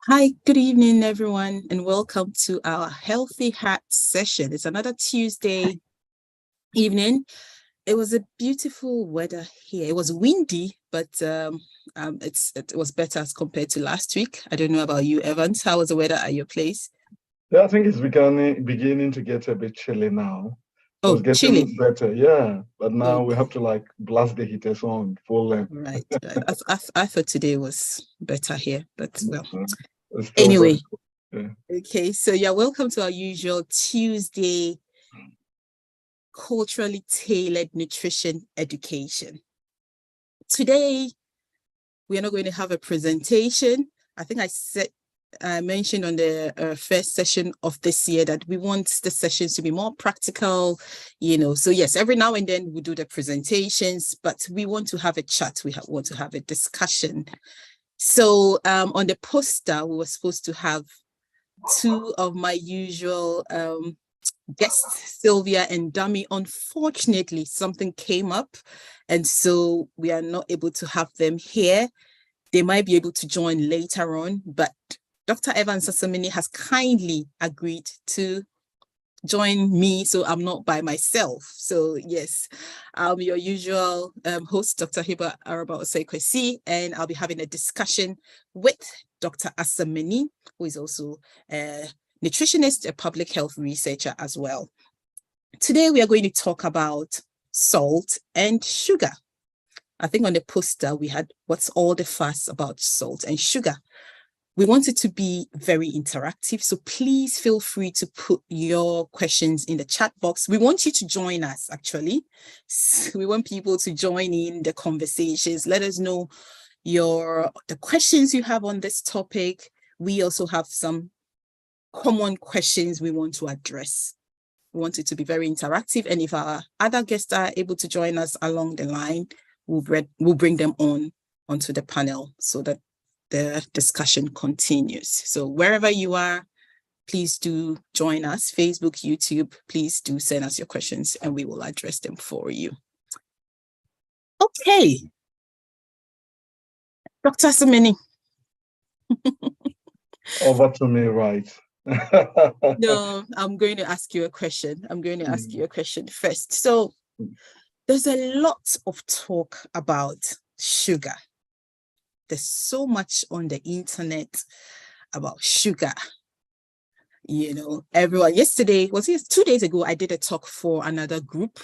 Hi, good evening, everyone, and welcome to our Healthy Hearts session. It's another Tuesday evening. It was a beautiful weather here. It was windy, but it was better as compared to last week. I don't know about you, Evans. How was the weather at your place? Yeah, I think it's beginning to get a bit chilly now. It was Oh, getting chilly. better, yeah. But now we have Okay, to like blast the heaters on full length. right. I thought today was better here, but well, It's still very anyway. cool. Yeah. Okay, so yeah, welcome to our usual Tuesday culturally tailored nutrition education. Today, we are not going to have a presentation. I think I mentioned on the first session of this year that we want the sessions to be more practical, So yes, every now and then we do the presentations, but we want to have a chat. We want to have a discussion. So on the poster, we were supposed to have two of my usual guests, Sylvia and Dami. Unfortunately, something came up, and so we are not able to have them here. They might be able to join later on, but Dr. Evans Sasamini has kindly agreed to join me, so I'm not by myself. So yes, I'm your usual host, Dr. Hibbah Osei-Kwasi, and I'll be having a discussion with Dr. Asamini, who is also a nutritionist, a public health researcher as well. Today, we are going to talk about salt and sugar. I think on the poster, we had what's all the fuss about salt and sugar. We want it to be very interactive, so please feel free to put your questions in the chat box. We want you to join us, actually. We want people to join in the conversations. Let us know the questions you have on this topic. We also have some common questions we want to address. We want it to be very interactive, and if our other guests are able to join us along the line, we'll bring them onto the panel so that the discussion continues. So wherever you are, please do join us. Facebook, YouTube, please do send us your questions and we will address them for you. Okay. Dr. Samini. Over to me, right? No, I'm going to ask you a question. I'm going to ask you a question first. So there's a lot of talk about sugar. There's so much on the internet about sugar. Everyone, yesterday, 2 days ago, I did a talk for another group,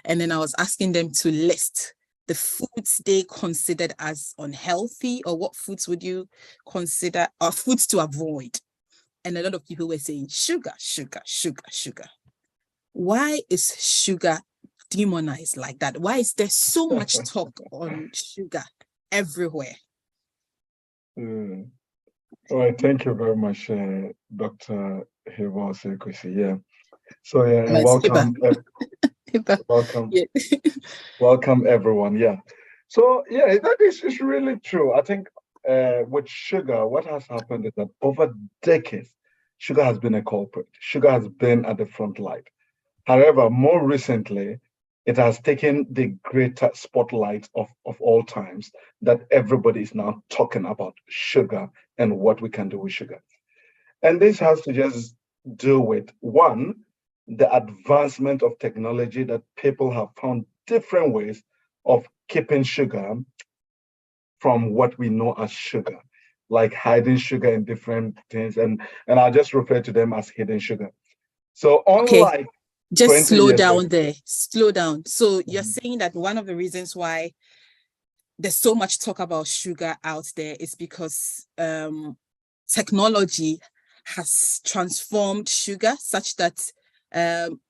and then I was asking them to list the foods they considered as unhealthy, or what foods would you consider are foods to avoid. And a lot of people were saying sugar, sugar, sugar, sugar. Why is sugar demonized like that? Why is there so much talk on sugar everywhere? All right, thank you very much, Dr. Hibbah Osei-Kwasi. Yeah. So yeah, and welcome, welcome, Yeah. welcome everyone. Yeah. So yeah, that is really true. I think with sugar, what has happened is that over decades, sugar has been a culprit. Sugar has been at the front line. However, more recently, it has taken the greater spotlight of all times that everybody is now talking about sugar and what we can do with sugar. And this has to just do with one, the advancement of technology that people have found different ways of keeping sugar from what we know as sugar, like hiding sugar in different things. And I'll just refer to them as hidden sugar. So Okay, unlike just 20 slow years ago, down there. Slow down. So you're saying that one of the reasons why there's so much talk about sugar out there is because technology has transformed sugar such that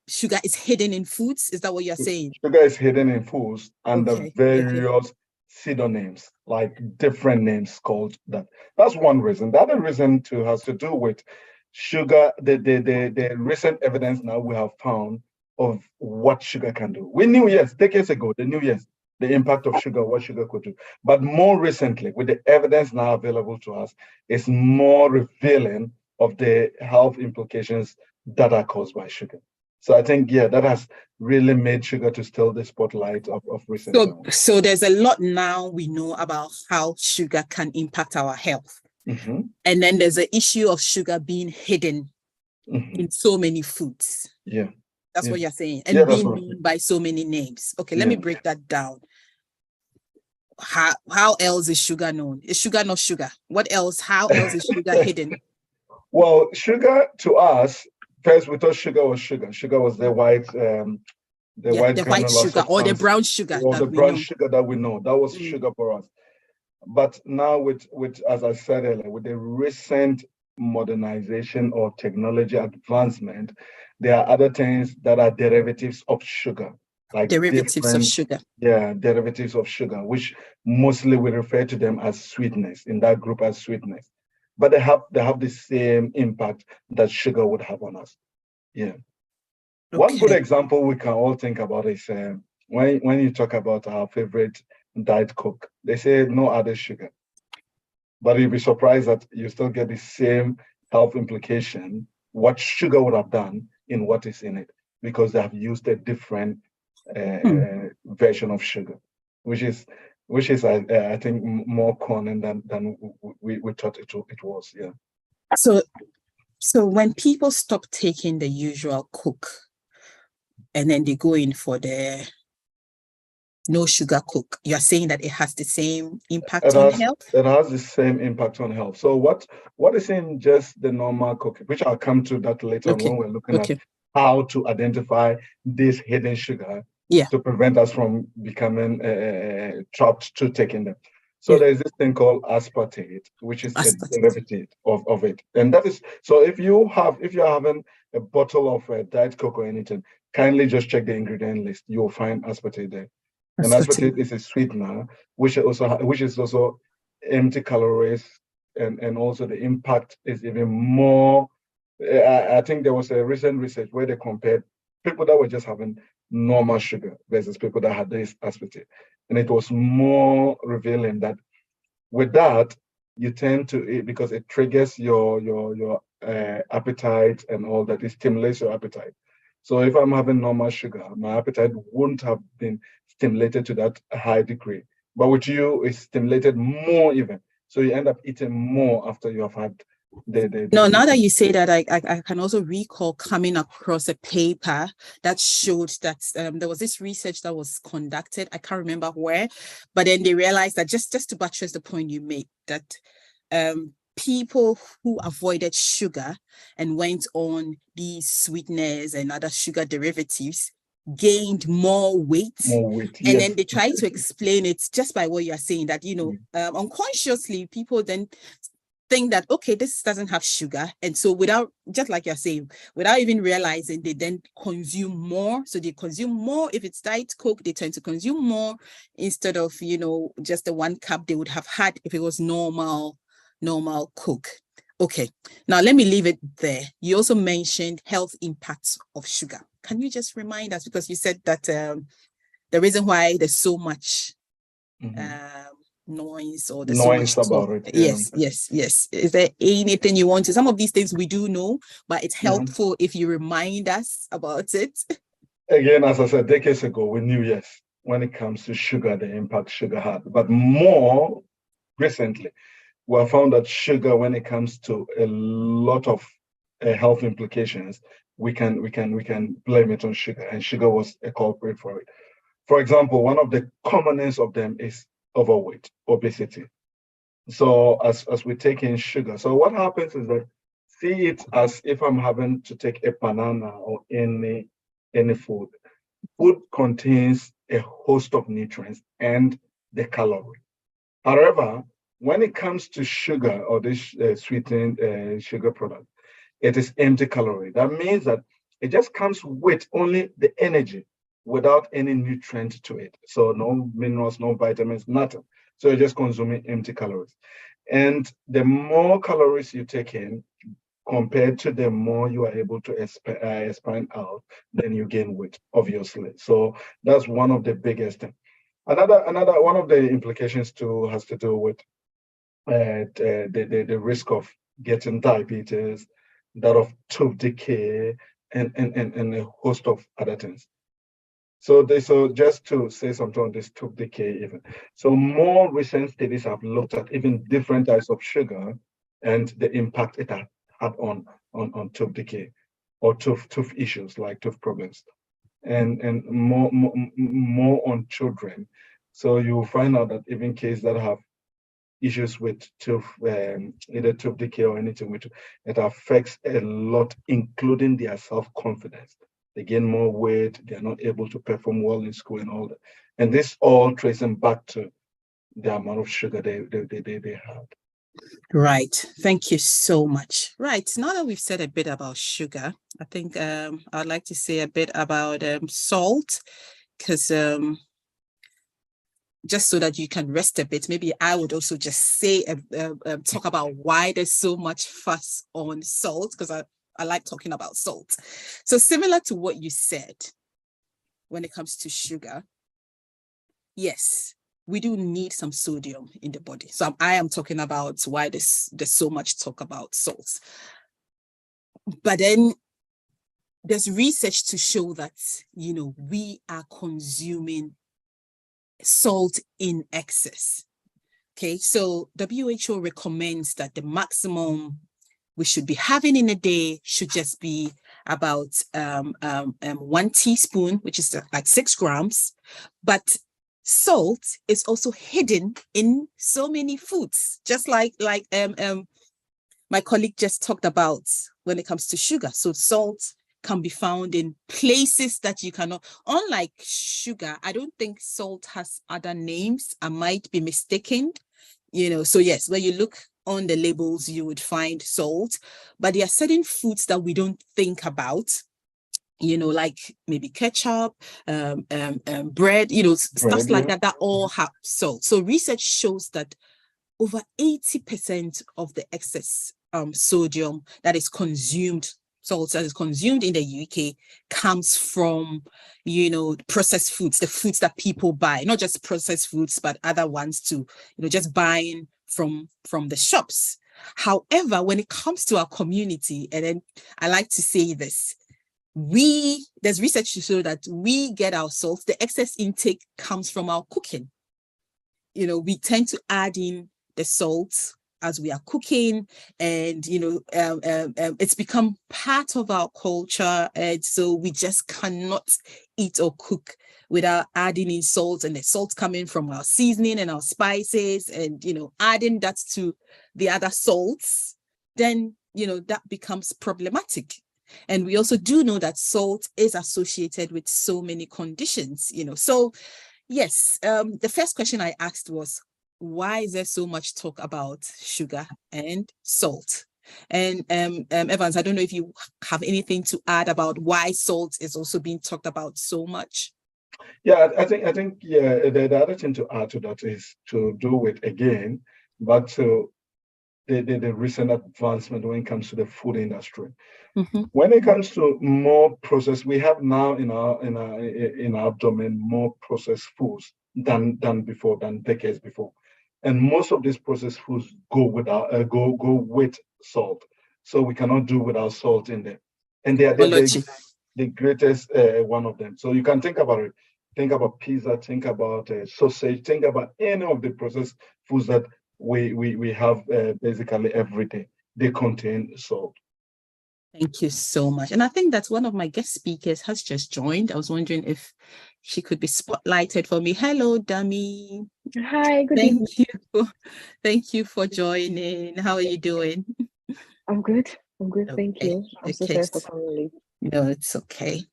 sugar is hidden in foods. Is that what you're saying? sugar is hidden in foods and the Okay. various pseudonyms, like different names called that. That's one reason. The other reason too has to do with sugar, the recent evidence now we have found of what sugar can do. We knew, yes, decades ago, they knew, yes, the impact of sugar, what sugar could do. But more recently, with the evidence now available to us, it's more revealing of the health implications that are caused by sugar. So I think, yeah, that has really made sugar to steal the spotlight of recent times. So there's a lot now we know about how sugar can impact our health. And then there's the issue of sugar being hidden in so many foods. Yeah. That's what you're saying. And being known by so many names. Okay, let me break that down. How else is sugar known? Is sugar not sugar? What else? How else is sugar hidden? Well, sugar to us, first we thought sugar was sugar. Sugar was the white white sugar or the brown sugar or the brown sugar that we know. That was sugar for us. But now with as I said earlier, with the recent modernization or technology advancement, there are other things that are derivatives of sugar. Like derivatives of sugar. Yeah, derivatives of sugar, which mostly we refer to them as sweetness, in that group as sweetness. But they have the same impact that sugar would have on us. Yeah. Okay. One good example we can all think about is when you talk about our favorite Diet Coke, they say no added sugar. But you'll be surprised that you still get the same health implication, what sugar would have done in what is in it, because they have used a different version of sugar, which is I think more common than we thought it was. Yeah. So when people stop taking the usual Coke and then they go in for the no sugar Coke, you're saying that it has the same impact on health? It has the same impact on health. So what is in just the normal Coke, which I'll come to that later on when we're looking at how to identify this hidden sugar to prevent us from becoming trapped to taking them. So there's this thing called aspartate, which is a derivative of it. And that is, so if you're having a bottle of Diet Coke or anything, kindly just check the ingredient list. You'll find aspartate there. And aspartate is a sweetener, which is also empty calories, and also the impact is even more. I think there was a recent research where they compared people that were just having normal sugar versus people that had this aspartate, and it was more revealing that with that you tend to eat because it triggers your appetite and all that. It stimulates your appetite. So if I'm having normal sugar, my appetite wouldn't have been stimulated to that high degree. But with you, it's stimulated more even. So you end up eating more after you have had now that you say that, I can also recall coming across a paper that showed that there was this research that was conducted. I can't remember where, but then they realized that just to buttress the point you made, that people who avoided sugar and went on these sweeteners and other sugar derivatives gained more weight. And then they try to explain it just by what you're saying, that, unconsciously people then think that, okay, this doesn't have sugar. And so without, just like you're saying, without even realizing, they then consume more. So they consume more. If it's Diet Coke, they tend to consume more instead of, just the 1 cup they would have had if it was normal Coke. Okay, now let me leave it there. You also mentioned health impacts of sugar. Can you just remind us, because you said that the reason why there's so much noise or there's noise so much about it. Yes. Is there anything you want to? Some of these things we do know, but it's helpful if you remind us about it. Again, as I said, decades ago, we knew, when it comes to sugar, the impact sugar had. But more recently, we have found that sugar, when it comes to a lot of health implications, we can blame it on sugar, and sugar was a culprit for it. For example, one of the commonest of them is overweight, obesity. So as we take in sugar, so what happens is that, see it as if I'm having to take a banana or any food. Food contains a host of nutrients and the calorie. However, when it comes to sugar or this sweetened sugar product, it is empty calorie. That means that it just comes with only the energy without any nutrient to it. So no minerals, no vitamins, nothing. So you're just consuming empty calories. And the more calories you take in, compared to the more you are able to expand out, then you gain weight, obviously. So that's one of the biggest things. Another one of the implications too has to do with the risk of getting diabetes, that of tooth decay, and a host of other things. So just to say something on this tooth decay even. So more recent studies have looked at even different types of sugar and the impact it had on tooth decay or tooth issues like tooth problems, and more on children. So you'll find out that even kids that have issues with tooth, either tooth decay or anything, which it affects a lot, including their self-confidence. They gain more weight, they're not able to perform well in school and all that. And this all tracing back to the amount of sugar they had. Right. Thank you so much. Right. Now that we've said a bit about sugar, I think I'd like to say a bit about salt, because just so that you can rest a bit, maybe I would also just say, talk about why there's so much fuss on salt, because I like talking about salt. So similar to what you said, when it comes to sugar, yes, we do need some sodium in the body. So I am talking about why there's so much talk about salts. But then there's research to show that, we are consuming salt in excess. Okay, so WHO recommends that the maximum we should be having in a day should just be about 1 teaspoon, which is like 6 grams. But salt is also hidden in so many foods, just like my colleague just talked about when it comes to sugar. So salt can be found in places that you cannot. Unlike sugar, I don't think salt has other names. I might be mistaken. So yes, when you look on the labels, you would find salt, but there are certain foods that we don't think about, like maybe ketchup, bread, stuff like that all have salt. So research shows that over 80% of the excess sodium that is consumed, salt that is consumed in the UK, comes from, processed foods, the foods that people buy, not just processed foods, but other ones too, just buying from the shops. However, when it comes to our community, and then I like to say this, there's research to show that we get our salt, the excess intake comes from our cooking. We tend to add in the salt as we are cooking, and it's become part of our culture, and so we just cannot eat or cook without adding in salt, and the salt coming from our seasoning and our spices, and adding that to the other salts, then that becomes problematic. And we also do know that salt is associated with so many conditions, so yes, the first question I asked was, why is there so much talk about sugar and salt? And Evans, I don't know if you have anything to add about why salt is also being talked about so much. Yeah, I think the other thing to add to that is to do with, again, but to the recent advancement when it comes to the food industry. Mm-hmm. When it comes to more processed, we have now in our domain more processed foods than decades before, and most of these processed foods go with salt. So we cannot do without salt in them, and they are the greatest one of them. So you can think about it. Think about pizza. Think about sausage. Think about any of the processed foods that we have basically every day. They contain salt. Thank you so much. And I think that one of my guest speakers has just joined. I was wondering if she could be spotlighted for me. Hello, Dami. Hi, good evening. Thank you for joining. How are you doing? I'm good. Thank you. I'm so sorry for coming late. No, it's okay.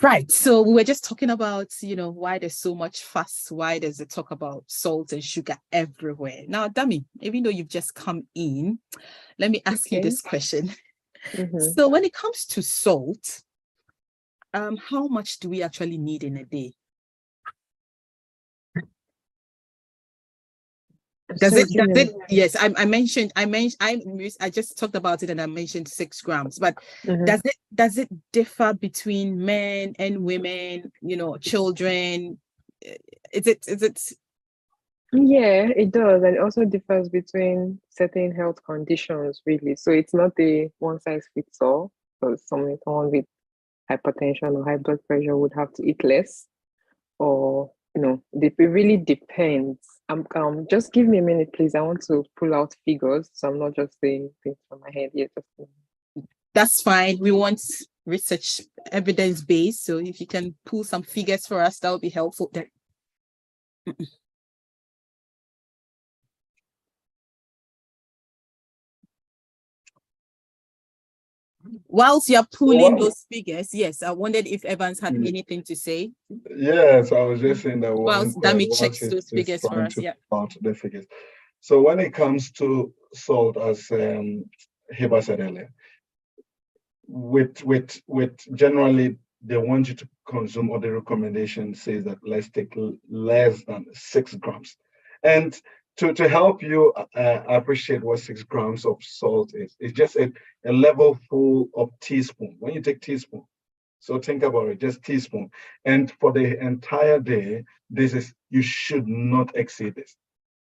Right. So we were just talking about, why there's so much fuss, why there's a talk about salt and sugar everywhere. Now, Dami, even though you've just come in, let me ask you this question. Mm-hmm. So when it comes to salt, how much do we actually need in a day? Yes, I just talked about it and I mentioned 6 grams, but mm-hmm. does it differ between men and women, children? Is it? Yeah, it does. And it also differs between certain health conditions, really. So it's not a one size fits all. So someone with hypertension or high blood pressure would have to eat less, or it really depends Just give me a minute, please. I want to pull out figures, so I'm not just saying things from my head yet. That's fine. We want research evidence based. So if you can pull some figures for us, that would be helpful. There. Whilst you're pulling those figures, yes, I wondered if Evans had anything to say. Yes, I was just saying that whilst Dami checks those figures for us. Yeah. The figures. So when it comes to salt, as Hibbah said earlier, with generally they want you to consume, or the recommendation says that let's take less than 6 grams. And to help you appreciate what 6 grams of salt is, it's just a level full of teaspoon. When you take teaspoon, so think about it, just teaspoon. And for the entire day, you should not exceed this.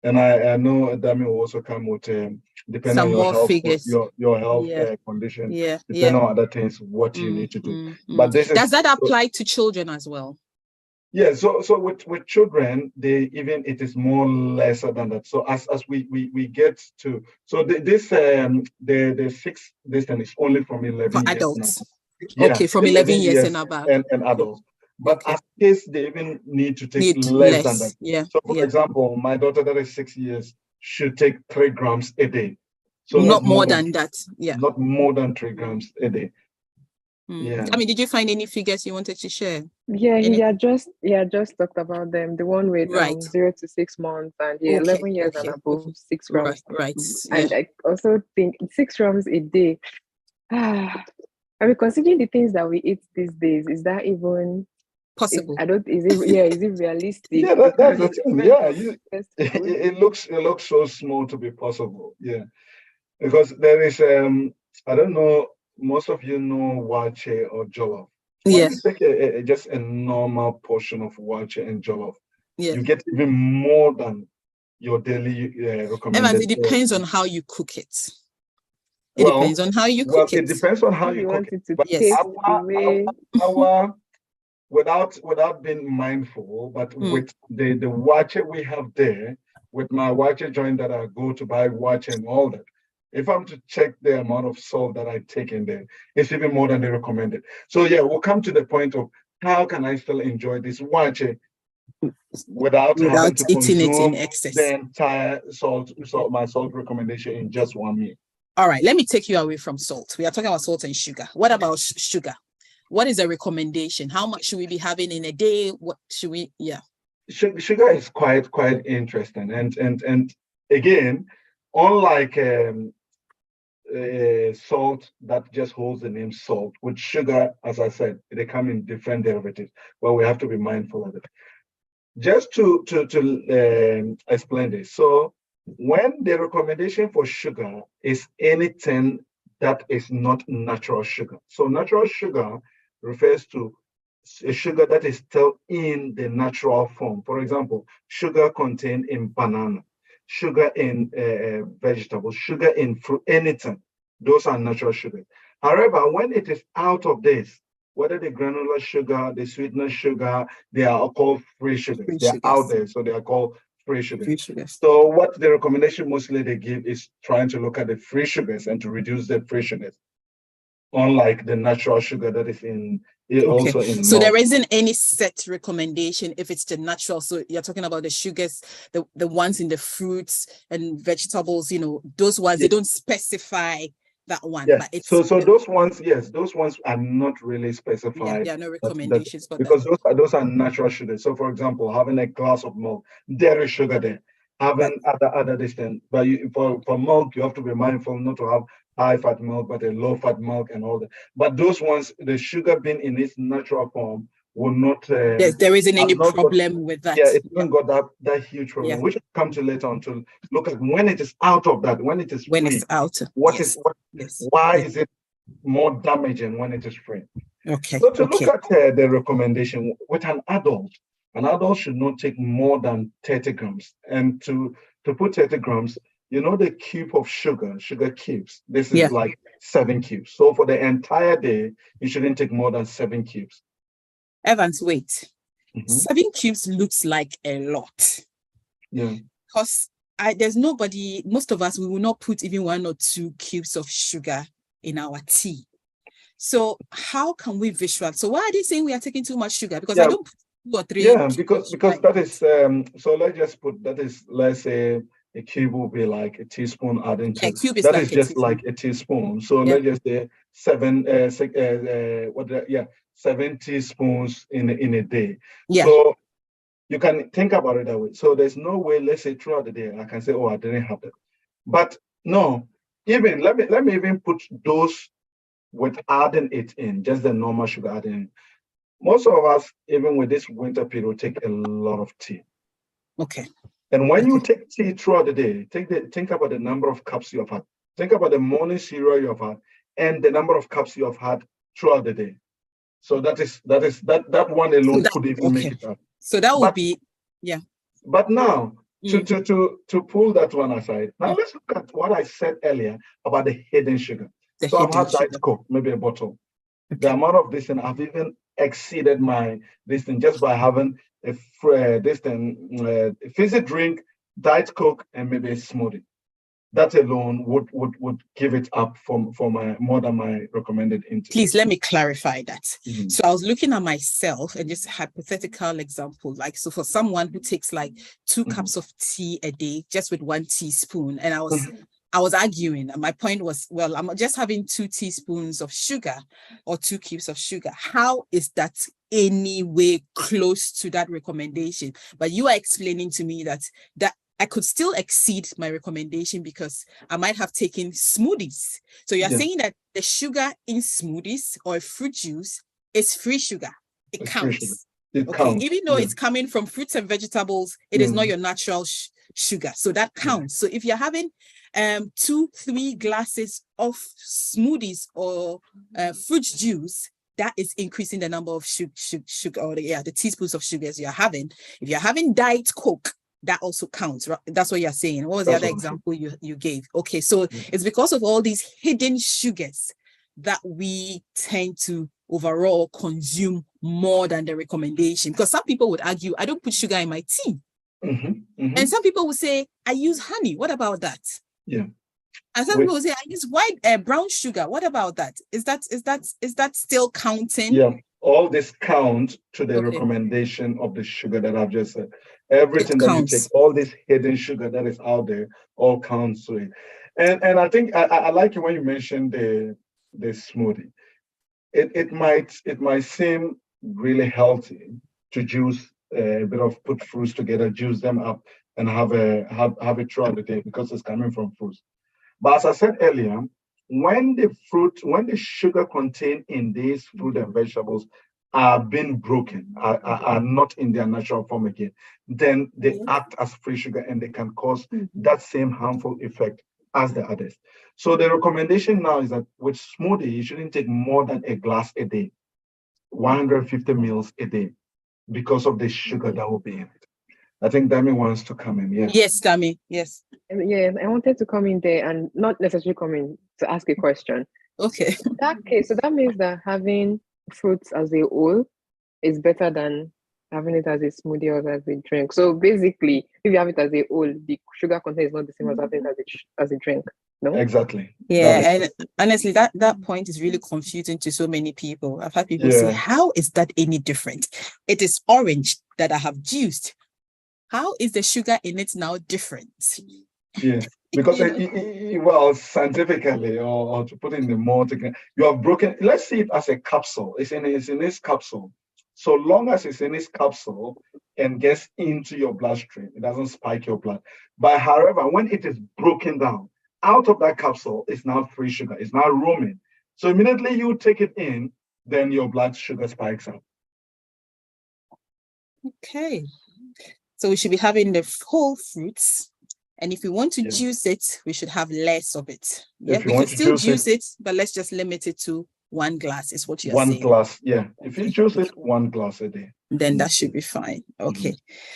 And I know Dami will also come with depending some on your more health, figures, your health condition, depending on other things, what you need to do. But does that apply to children as well? Yeah, so with children, it is more lesser than that. So as we get to, so the fixed distance is only from 11 for years adults. Yeah, okay, from 11 years and above. And adults. But as kids, they even need to take less than that. Yeah. So for example, my daughter that is 6 years should take 3 grams a day. So not more than that. Yeah. Not more than 3 grams a day. Yeah. I mean, did you find any figures you wanted to share? Yeah, he had just talked about them. The one with 0 to 6 months and 11 years and above, 6 grams. Right. And I also think 6 grams a day. I mean, considering the things that we eat these days, is that even possible? Is it realistic? Yeah, that's the thing. Yeah, it looks so small to be possible. Yeah, because there is I don't know. Most of you know wache or jollof. When you take just a normal portion of wache and jollof, you get even more than your daily recommended. Evans, it depends on how you cook it. It depends on how you cook it. It depends on how you cook it. But yes, our without being mindful, but with the wache we have there, with my wache joint that I go to buy wache and all that, if I'm to check the amount of salt that I take in there, it's even more than they recommended. So yeah, we'll come to the point of how can I still enjoy this wache without having to eating it in consume excess. The entire my salt recommendation in just one meal. All right, let me take you away from salt. We are talking about salt and sugar. What about sugar? What is a recommendation? How much should we be having in a day? What should we? Yeah, sugar is quite interesting, and again, unlike salt that just holds the name salt, with sugar, as I said, they come in different derivatives. Well, we have to be mindful of it. Just to explain this, so when the recommendation for sugar is anything that is not natural sugar, so natural sugar refers to a sugar that is still in the natural form. For example, sugar contained in banana, sugar in vegetables, sugar in fruit, anything. Those are natural sugars. However, when it is out of this, whether the granular sugar, the sweetener sugar, they are called free sugars. They are out there, so they are called free sugars. So what the recommendation mostly they give is trying to look at the free sugars and to reduce the free sugars, unlike the natural sugar that is also in so milk. There isn't any set recommendation if it's the natural. So you're talking about the sugars, the ones in the fruits and vegetables, those ones, they don't specify that one. But it's so those ones, those ones are not really specified. There are no recommendations for because those are natural sugars. So for example, having a glass of milk, there is sugar there. Having other distance, but for milk, you have to be mindful not to have high fat milk, but a low fat milk and all that. But those ones, the sugar being in its natural form will not. There isn't any problem with that. Yeah, it hasn't got that huge problem. We should come to later on to look at when it is out of that, when it is free. When it's out. Why is it more damaging when it is free? Okay. So to look at the recommendation with an adult should not take more than 30 grams. And to put 30 grams, the cube of sugar cubes, this is like 7 cubes. So for the entire day, you shouldn't take more than 7 cubes. Evans, wait. 7 cubes looks like a lot. Yeah. Because there's nobody, most of us, we will not put even 1 or 2 cubes of sugar in our tea. So how can we visualize? So why are they saying we are taking too much sugar? Because I don't put 2 or 3. Yeah, because that is so let's just put that is, let's say a cube will be like a teaspoon adding to cube is that like is just teaspoon. like a teaspoon. So let's just say 7 teaspoons in a day. Yeah. So you can think about it that way. So there's no way, let's say throughout the day, I can say, oh, I didn't have that. But no, even let me even put those with adding it in, just the normal sugar adding in. Most of us, even with this winter period, take a lot of tea. Okay. And when you take tea throughout the day, think about the number of cups you have had. Think about the morning cereal you have had and the number of cups you have had throughout the day. So that one alone could even make it up. So that would be, yeah. But now, to pull that one aside, now let's look at what I said earlier about the hidden sugar. So I've had Diet Coke, maybe a bottle. Okay. The amount of this, and I've even exceeded this thing just by having a fizzy drink, Diet Coke, and maybe a smoothie. That alone would give it up for my more than my recommended intake. Please let me clarify that. So I was looking at myself and just hypothetical example, like, so for someone who takes like 2 cups of tea a day just with 1 teaspoon, and I was arguing, and my point was, well, I'm just having 2 teaspoons of sugar or 2 cubes of sugar. How is that any way close to that recommendation? But you are explaining to me that I could still exceed my recommendation because I might have taken smoothies. So you're saying that the sugar in smoothies or fruit juice is free sugar. It counts. It counts. Even though it's coming from fruits and vegetables, it is not your natural sugar. So that counts. So if you're having 2-3 glasses of smoothies or fruit juice, that is increasing the number of sugar or the teaspoons of sugars you're having. If you're having Diet Coke, that also counts, right? That's what you're saying. What was the other example you gave? Okay, so it's because of all these hidden sugars that we tend to overall consume more than the recommendation. Because some people would argue, I don't put sugar in my tea. And some people would say, I use honey. What about that? Yeah. And some people would say, I use brown sugar. What about that? Is that still counting? Yeah. All this count to the recommendation of the sugar that I've just said. Everything that you take, all this hidden sugar that is out there, all counts to it. And I think I like it when you mentioned the smoothie. It might seem really healthy to juice a bit of put fruits together, juice them up, and have it throughout the day because it's coming from fruits. But as I said earlier, when the sugar contained in these fruit and vegetables are being broken, are not in their natural form again, then they act as free sugar and they can cause that same harmful effect as the others. So the recommendation now is that with smoothie, you shouldn't take more than a glass a day, 150 mils a day, because of the sugar that will be in it. I think Dami wants to come in. Yeah. Yes, Dami. Yes. Yeah, I wanted to come in there and not necessarily come in to ask a question. Okay. In that case, so that means that having fruits as a whole is better than having it as a smoothie or as a drink. So basically, if you have it as a whole, the sugar content is not the same as having it as a drink. No? Exactly. Yeah, and honestly, that point is really confusing to so many people. I've had people say, how is that any different? It is orange that I have juiced. How is the sugar in it now different? Yeah, because well, scientifically, or to put in the more, you have broken. Let's see it as a capsule. It's in this capsule. So long as it's in this capsule and gets into your bloodstream, it doesn't spike your blood. But however, when it is broken down out of that capsule, it's now free sugar. It's now roaming. So immediately you take it in, then your blood sugar spikes up. Okay. So we should be having the whole fruits. And if we want to juice it, we should have less of it. Yeah, we can still juice it, but let's just limit it to 1 glass, is what you're saying. 1 glass, yeah. If you juice it, 1 glass a day. Then that should be fine. Okay.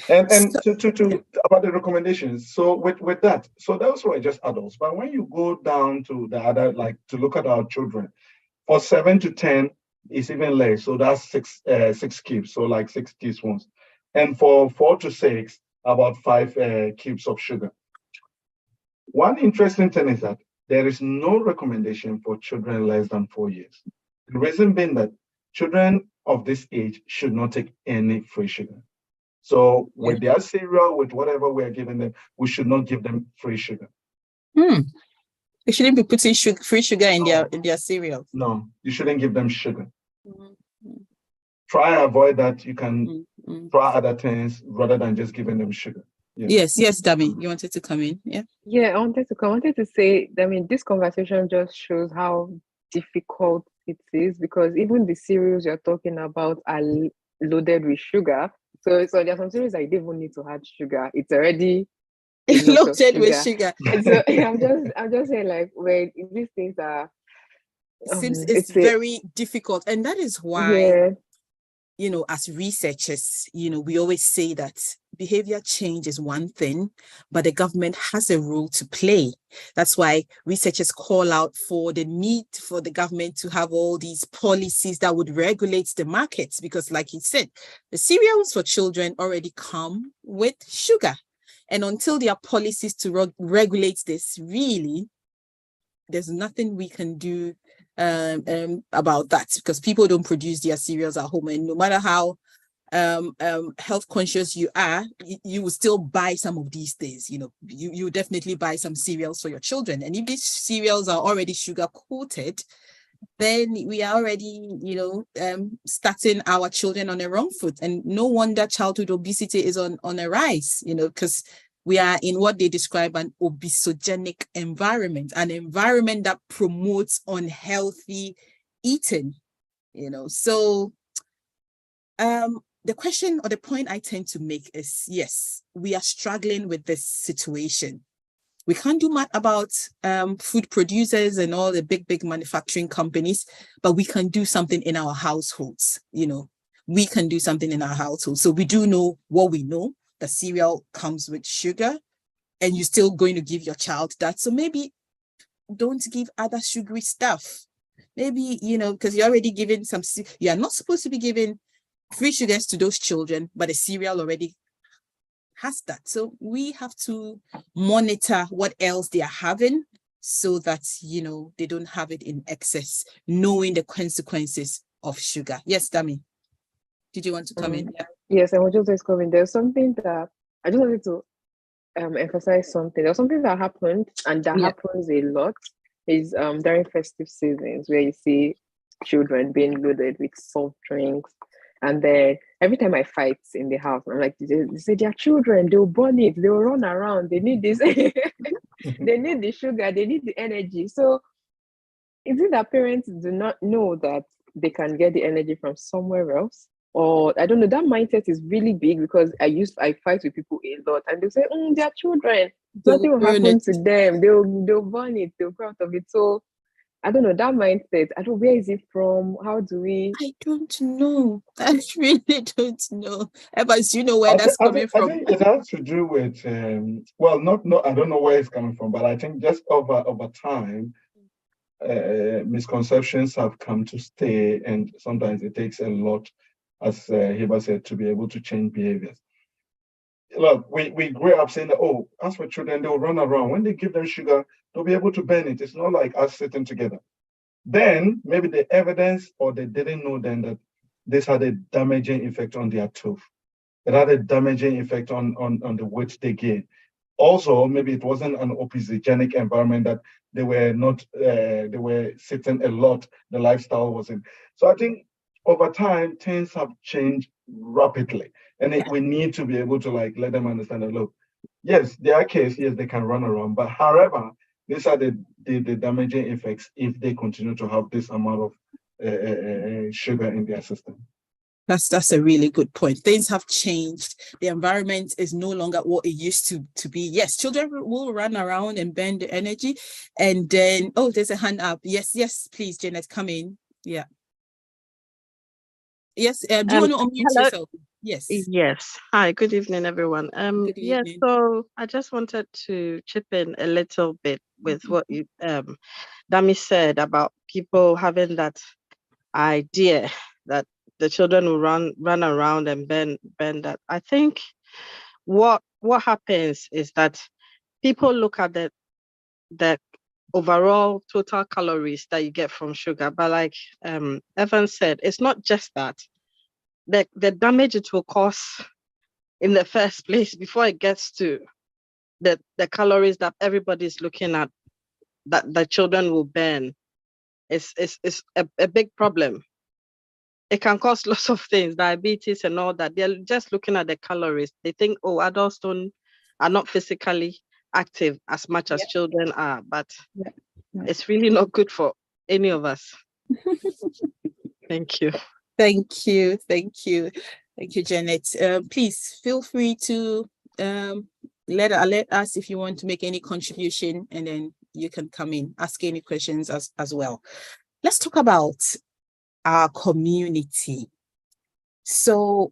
And to about the recommendations. So with that, so those were just adults. But when you go down to the other, like to look at our children, for 7 to 10, it's even less. So that's 6 cubes, so like 6 teaspoons. And for 4 to 6, about 5 cubes of sugar. One interesting thing is that there is no recommendation for children less than 4 years. The reason being that children of this age should not take any free sugar. So with their cereal, with whatever we are giving them, we should not give them free sugar. They shouldn't be putting free sugar in their cereal. No, you shouldn't give them sugar. Mm-hmm. Try and avoid that. You can try other things rather than just giving them sugar. Yeah. Yes, Dami, you wanted to come in? Yeah, I wanted to say, I mean, this conversation just shows how difficult it is, because even the cereals you're talking about are loaded with sugar. So there are some cereals that you don't even need to add sugar. It's already loaded with sugar. So I'm just saying, like, when these things are, it's very difficult, and that is why, as researchers, we always say that behavior change is one thing, but the government has a role to play. That's why researchers call out for the need for the government to have all these policies that would regulate the markets, because like you said, the cereals for children already come with sugar. And until there are policies to regulate this, really, there's nothing we can do about that, because people don't produce their cereals at home. And no matter how health conscious you are, you will still buy some of these things. You definitely buy some cereals for your children. And if these cereals are already sugar coated, then we are already, starting our children on the wrong foot. And no wonder childhood obesity is on a rise, because we are in what they describe an obesogenic environment, an environment that promotes unhealthy eating, So the question or the point I tend to make is, yes, we are struggling with this situation. We can't do much about food producers and all the big manufacturing companies, but we can do something in our households. We can do something in our households. So we do know what we know. The cereal comes with sugar, and you're still going to give your child that. So maybe don't give other sugary stuff. Maybe, because you're already giving you are not supposed to be giving free sugars to those children, but the cereal already has that. So we have to monitor what else they are having so that, they don't have it in excess, knowing the consequences of sugar. Yes, Dami, did you want to come in? Yeah. Yes, I was just coming. There's something that I just wanted to emphasize something. There's something that happened, and that happens a lot, is during festive seasons, where you see children being loaded with soft drinks. And then every time I fight in the house, I'm like, they say they're children, they'll burn it, they'll run around, they need this, they need the sugar, they need the energy. So is it that parents do not know that they can get the energy from somewhere else? Or I don't know, that mindset is really big, because I fight with people a lot, and they say, they're children, nothing will happen to them, they'll burn it, they'll go out of it. So I don't know, that mindset, where is it from? How do we? I don't know. I really don't know. Evans, you know where that's coming from? I think it has to do with, I don't know where it's coming from, but I think just over time, misconceptions have come to stay, and sometimes it takes a lot, as Hibbah said, to be able to change behaviors. Look, we grew up saying that, as for children, they'll run around. When they give them sugar, they'll be able to burn it. It's not like us sitting together. Then maybe the evidence, or they didn't know then, that this had a damaging effect on their tooth. It had a damaging effect on the weight they gain. Also, maybe it wasn't an obesogenic environment, that they were sitting a lot, the lifestyle was in. So I think over time, things have changed rapidly. And we need to be able to let them understand that, look, yes, there are cases, yes, they can run around, but however, these are the damaging effects if they continue to have this amount of sugar in their system. That's a really good point. Things have changed. The environment is no longer what it used to be. Yes, children will run around and burn the energy. And then, there's a hand up. Yes, please, Janet, come in. Yeah. Yes, do you want to unmute yourself? Yes. Yes. Hi, good evening, everyone. Good evening. Yes, so I just wanted to chip in a little bit with what you Dami said about people having that idea that the children will run around and burn that. I think what what happens is that people look at the overall total calories that you get from sugar, but like Evan said, it's not just that. The damage it will cause in the first place before it gets to the calories that everybody's looking at, that the children will burn, is a big problem. It can cause lots of things, diabetes and all that. They're just looking at the calories. They think, oh, adults are not physically active as much as children are, but it's really not good for any of us. Thank you. Thank you, Janet. Please feel free to let us if you want to make any contribution, and then you can come in, ask any questions as well. Let's talk about our community. So,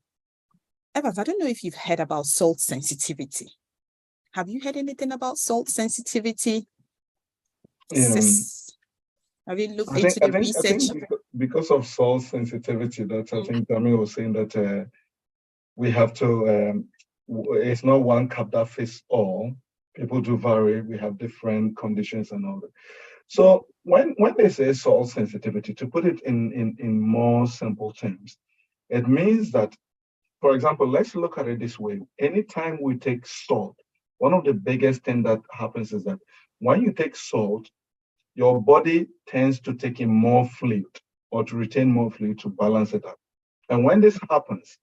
Evans, I don't know if you've heard about salt sensitivity. Have you heard anything about salt sensitivity? Have you looked into the research? I think because of salt sensitivity, that I think Dami was saying that we have to, it's not one cup that fits all. People do vary. We have different conditions and all that. So when they say salt sensitivity, to put it in more simple terms, it means that, for example, let's look at it this way. Anytime we take salt, one of the biggest things that happens is that when you take salt, your body tends to take in more fluid or to retain more fluid to balance it up. And when this happens,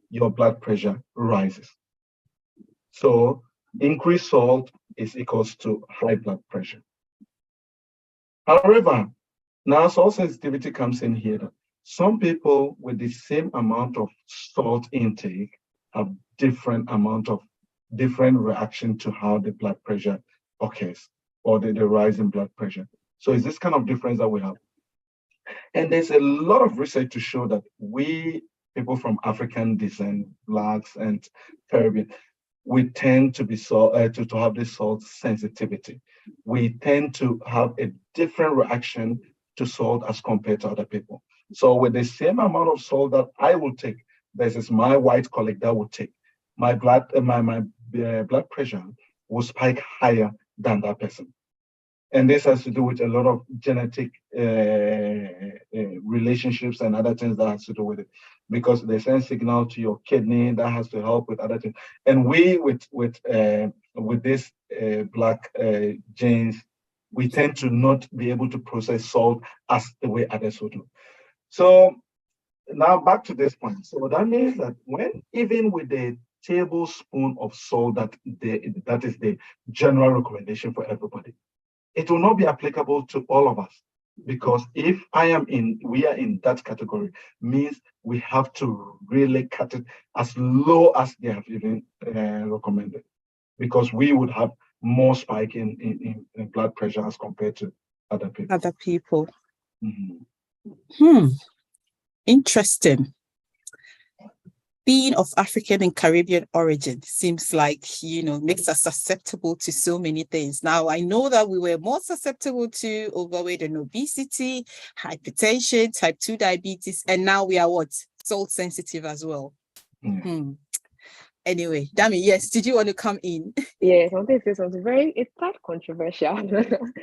your blood pressure rises. So increased salt is equals to high blood pressure. However, now salt sensitivity comes in here. Some people with the same amount of salt intake have different reaction to how the blood pressure occurs, or the rise in blood pressure. So it's this kind of difference that we have. And there's a lot of research to show that we, people from African descent, Blacks and Caribbean, we tend to be to have this salt sensitivity. We tend to have a different reaction to salt as compared to other people. So with the same amount of salt that I will take, versus my white colleague that will take, my blood pressure will spike higher than that person. And this has to do with a lot of genetic relationships and other things that has to do with it, because they send signal to your kidney that has to help with other things. And we, with this black genes, we tend to not be able to process salt as the way others would do. So now back to this point. So that means that when, even with the tablespoon of salt that is the general recommendation for everybody, it will not be applicable to all of us, because if we are in that category, means we have to really cut it as low as they have even recommended, because we would have more spike in blood pressure as compared to other people. Mm-hmm. Interesting. Being of African and Caribbean origin seems like, makes us susceptible to so many things. Now, I know that we were more susceptible to overweight and obesity, hypertension, type 2 diabetes, and now we are what? Salt sensitive as well. Mm. Anyway, Dami, yes, did you want to come in? Yes, I want to say something it's quite controversial.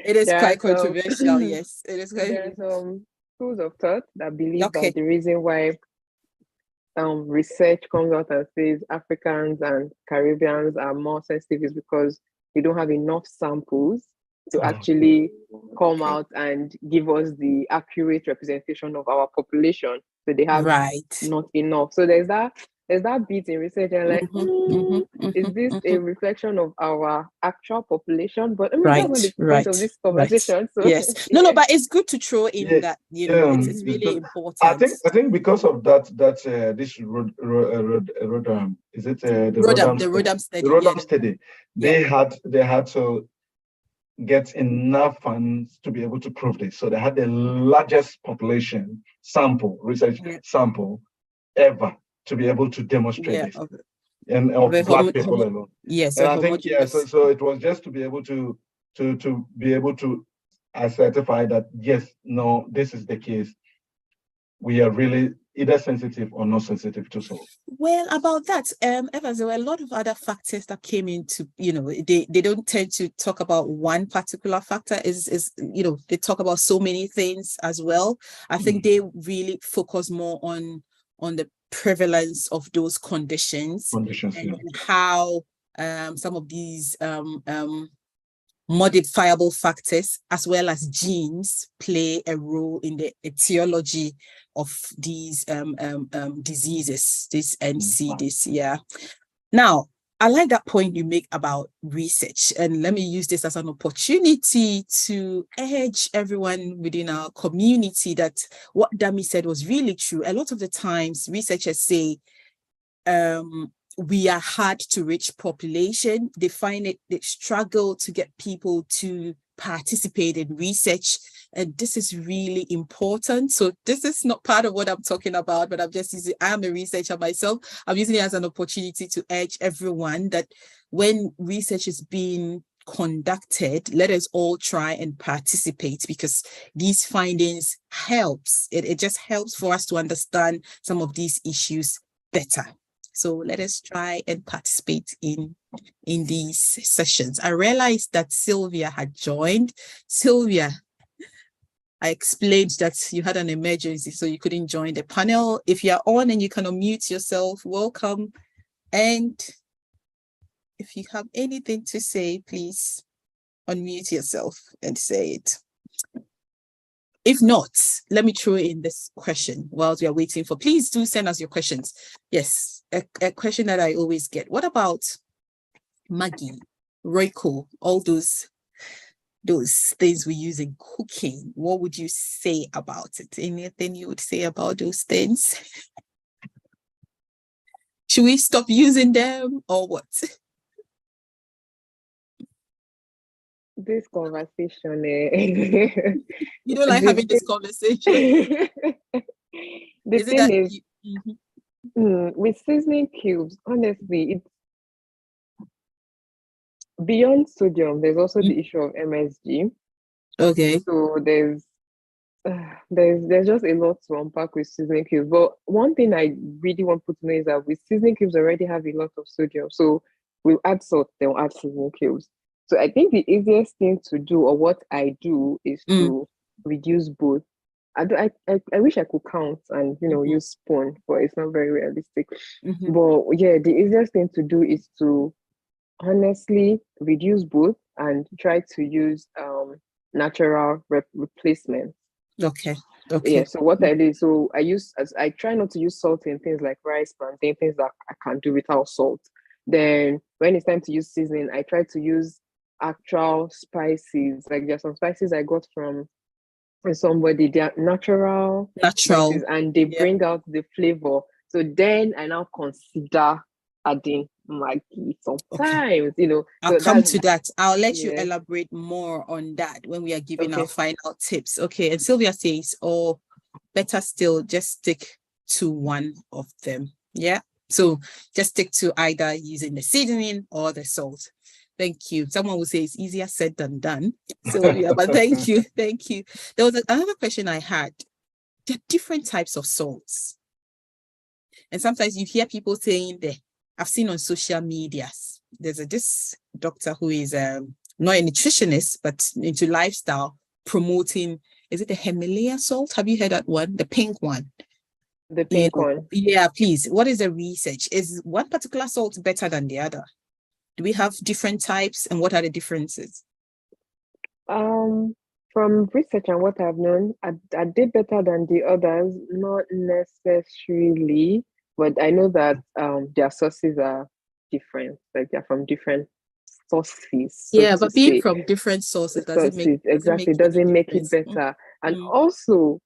It is quite controversial, yes. It is quite. There are some schools of thought that believe that the reason why research comes out and says Africans and Caribbeans are more sensitive is because they don't have enough samples to actually come out and give us the accurate representation of our population. So they have not enough. So there's that bit in research and is this a reflection of our actual population? But I mean, that's not the point of this conversation. So yes, no, but it's good to throw in that it's really important. I think because of that this Rodam, is it the Rodam study? The Rodam study. They had to get enough funds to be able to prove this. So they had the largest population research sample ever to be able to demonstrate this, and of black people alone. Yes, and I think so it was just to be able to certify that yes, no, this is the case. We are really either sensitive or not sensitive to salt? Well, about that, Evans, there were a lot of other factors that came into, they don't tend to talk about one particular factor, they talk about so many things as well. I think they really focus more on the prevalence of those conditions and how some of these modifiable factors as well as genes play a role in the etiology of these diseases, this NC, this, yeah. Now, I like that point you make about research, and let me use this as an opportunity to urge everyone within our community that what Dami said was really true. A lot of the times researchers say we are hard to reach population. They struggle to get people to participate in research. And this is really important. So this is not part of what I'm talking about, but I'm a researcher myself. I'm using it as an opportunity to urge everyone that when research is being conducted, let us all try and participate, because these findings helps. It just helps for us to understand some of these issues better. So let us try and participate in these sessions. I realized that Sylvia had joined. Sylvia, I explained that you had an emergency, so you couldn't join the panel. If you're on and you can unmute yourself, welcome. And if you have anything to say, please unmute yourself and say it. If not, let me throw in this question whilst we are waiting for. Please do send us your questions. Yes, a question that I always get. What about Maggi, Royco, all those things we use in cooking? What would you say about it? Anything you would say about those things? Should we stop using them or what? This conversation. You don't like having this conversation. The thing is, with seasoning cubes, honestly, it's beyond sodium. There's also the issue of MSG. Okay. So there's just a lot to unpack with seasoning cubes. But one thing I really want people to know is that with seasoning cubes already have a lot of sodium. So we'll add salt, then we'll add seasoning cubes. So I think the easiest thing to do, or what I do, is to reduce both. I wish I could count and use spoon, but it's not very realistic. But yeah, the easiest thing to do is to honestly reduce both and try to use natural replacements. Okay. Yeah. So what I did, I try not to use salt in things like rice, plantain, things that I can't do without salt. Then when it's time to use seasoning, I try to use actual spices. Like there's some spices I got from somebody, they're natural spices, and they bring out the flavor. So then I now consider adding Maggi sometimes, I'll come to that. I'll let you elaborate more on that when we are giving our final tips. Okay. And Sylvia says, better still, just stick to one of them. Yeah. So just stick to either using the seasoning or the salt. Thank you. Someone will say it's easier said than done. So yeah, but thank you. Thank you. There was another question I had. There are different types of salts. And sometimes you hear people saying I've seen on social medias, there's this doctor who is not a nutritionist, but into lifestyle, promoting, is it the Himalaya salt? Have you heard that one? The pink one. The pink one. Yeah, please. What is the research? Is one particular salt better than the other? Do we have different types, and what are the differences? From research and what I've known, are they better than the others? Not necessarily, but I know that their sources are different. Like they're from different sources. Yeah, but being from different sources doesn't make it better. And also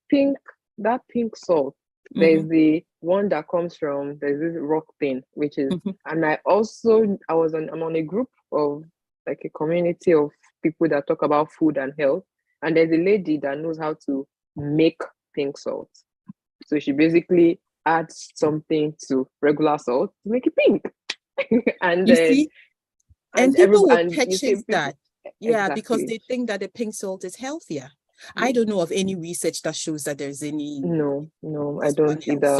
that pink salt. There's the one that comes from, there's this rock thing, which is, and I'm on a group of like a community of people that talk about food and health. And there's a lady that knows how to make pink salt. So she basically adds something to regular salt to make it pink. And people will purchase that. Yeah, exactly. Because they think that the pink salt is healthier. I don't know of any research that shows that there's any. No, I don't either.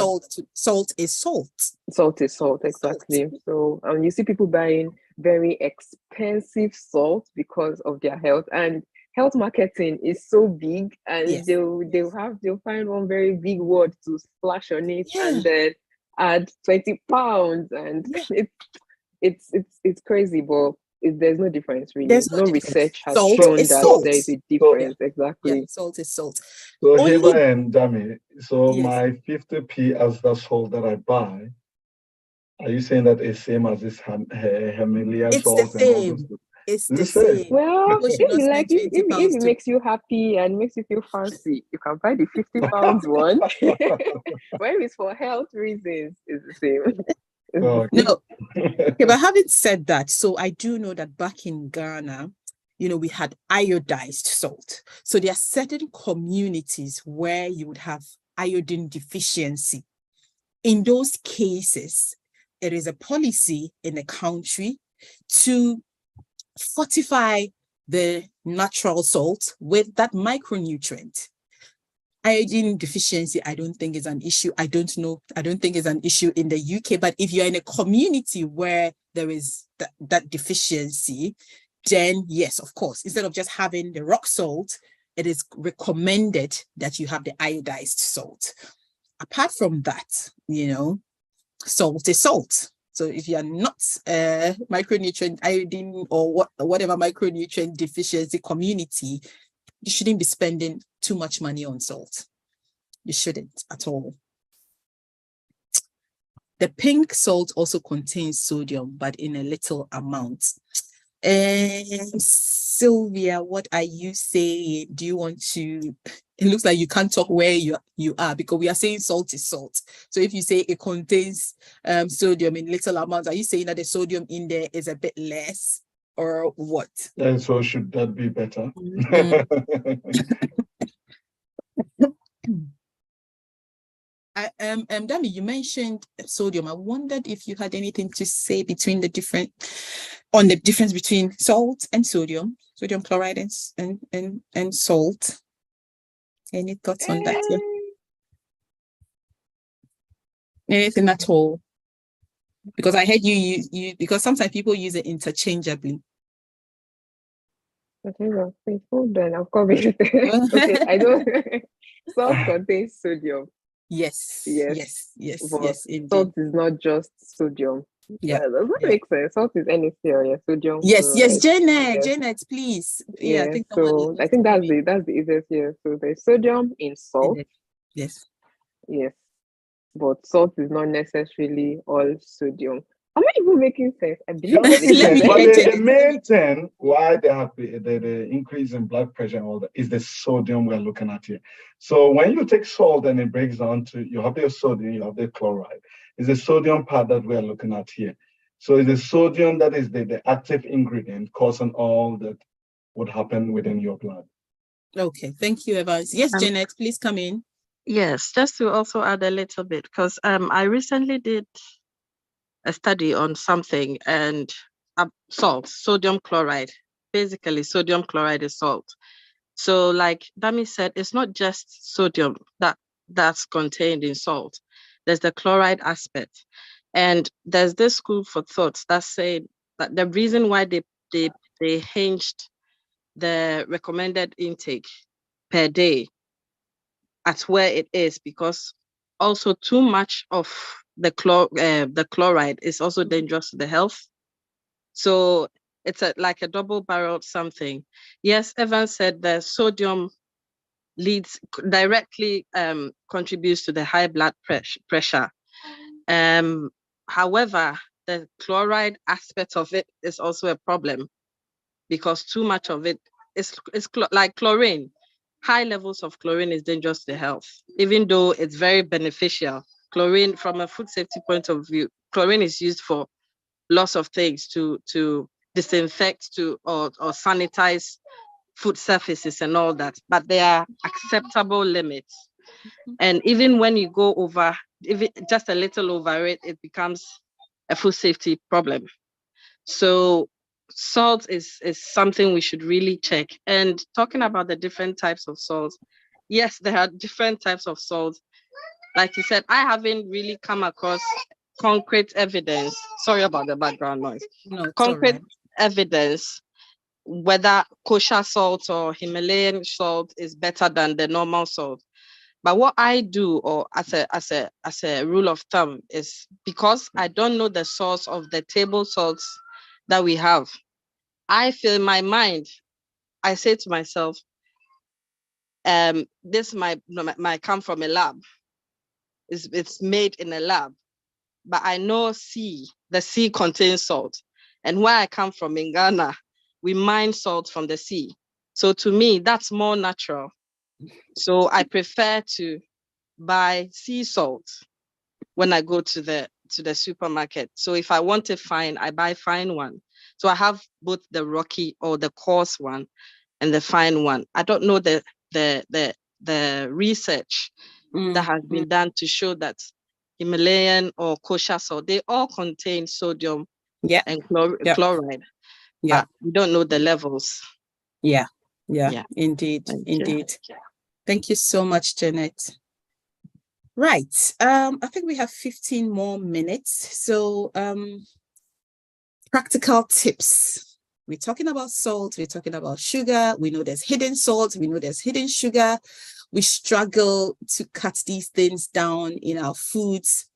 Salt is salt. Salt is salt, exactly. So you see people buying very expensive salt because of their health, and health marketing is so big, and Yes. they'll find one very big word to splash on it, and then add 20 pounds, and it's crazy, but there's no difference really. There's no difference. Research has Salt shown is that salt. there is a difference. Exactly. Yeah, salt is salt. So Only- Hibbah and Dami, so Yes. my 50p as the salt that I buy, are you saying that it's same as this Himalayan It's salt the and all same. those? It's Is the it same? same. Well, People if should not you like, spend 20 if pounds it to- makes you happy and makes you feel fancy, you can buy the 50 pounds one. When it's for health reasons, it's the same. Okay. No. Okay, but having said that, so I do know that back in Ghana, we had iodized salt. So there are certain communities where you would have iodine deficiency. In those cases, it is a policy in the country to fortify the natural salt with that micronutrient. Iodine deficiency, I don't think is an issue. I don't think it's an issue in the UK, but if you're in a community where there is that deficiency, then yes, of course, instead of just having the rock salt, it is recommended that you have the iodized salt. Apart from that, salt is salt. So if you are not micronutrient iodine or whatever micronutrient deficiency community, you shouldn't be spending too much money on salt. You shouldn't at all. The pink salt also contains sodium, but in a little amount. Sylvia, what are you saying? Do you want to? It looks like you can't talk where you are, because we are saying salt is salt. So if you say it contains sodium in little amounts, are you saying that the sodium in there is a bit less, or what? And so should that be better? Dami, you mentioned sodium. I wondered if you had anything to say on the difference between salt and sodium chloride and salt. Any thoughts on that? Yeah. Anything at all? Because I heard you because sometimes people use it interchangeably. Okay, well, hold on, I'll come in. Okay, I don't. Salt contains sodium. Yes. But Indeed. salt is not just sodium. Yeah. Does that make sense? Salt is NaCl, sodium. Yes, chloride. Janet, please. Yeah, I think that's the easiest here. So there's sodium in salt. Yes. But salt is not necessarily all sodium. Am I even making sense? I believe But the main thing why they have the increase in blood pressure and all that is the sodium we're looking at here. So when you take salt and it breaks down to, you have the sodium, you have the chloride. It's the sodium part that we're looking at here. So it's the sodium that is the active ingredient causing all that would happen within your blood. Okay, thank you, Evans. Yes, Janet, please come in. Yes, just to also add a little bit, because I recently did a study on something, and salt, sodium chloride. Basically, sodium chloride is salt. So like Dami said, it's not just sodium that's contained in salt. There's the chloride aspect. And there's this school for thoughts that say that the reason why they hinged the recommended intake per day at where it is, because also too much of the chloride is also dangerous to the health. So it's like a double-barreled something. Yes, Evan said the sodium directly contributes to the high blood pressure. However, the chloride aspect of it is also a problem, because too much of it is like chlorine. High levels of chlorine is dangerous to the health, even though it's very beneficial. Chlorine, from a food safety point of view, chlorine is used for lots of things, to disinfect, or sanitize food surfaces and all that, but there are acceptable limits. And even when you go over, just a little over it, it becomes a food safety problem. So salt is something we should really check. And talking about the different types of salt, yes, there are different types of salt. Like you said, I haven't really come across concrete evidence. Sorry about the background noise. No, it's all Concrete right. evidence whether kosher salt or Himalayan salt is better than the normal salt. But what I do, or as a rule of thumb, is because I don't know the source of the table salts that we have, I feel in my mind, I say to myself, this might come from a lab. It's made in a lab, but I know the sea contains salt. And where I come from in Ghana, we mine salt from the sea. So to me, that's more natural. So I prefer to buy sea salt when I go to the supermarket. So if I want a fine, I buy fine one. So I have both the rocky or the coarse one and the fine one. I don't know the research that has been done to show that Himalayan or kosher salt, they all contain sodium and chloride. Yeah. But we don't know the levels. Yeah. Indeed. Thank you. Thank you so much, Janet. Right. I think we have 15 more minutes. So practical tips. We're talking about salt, we're talking about sugar. We know there's hidden salt, we know there's hidden sugar. We struggle to cut these things down in our foods.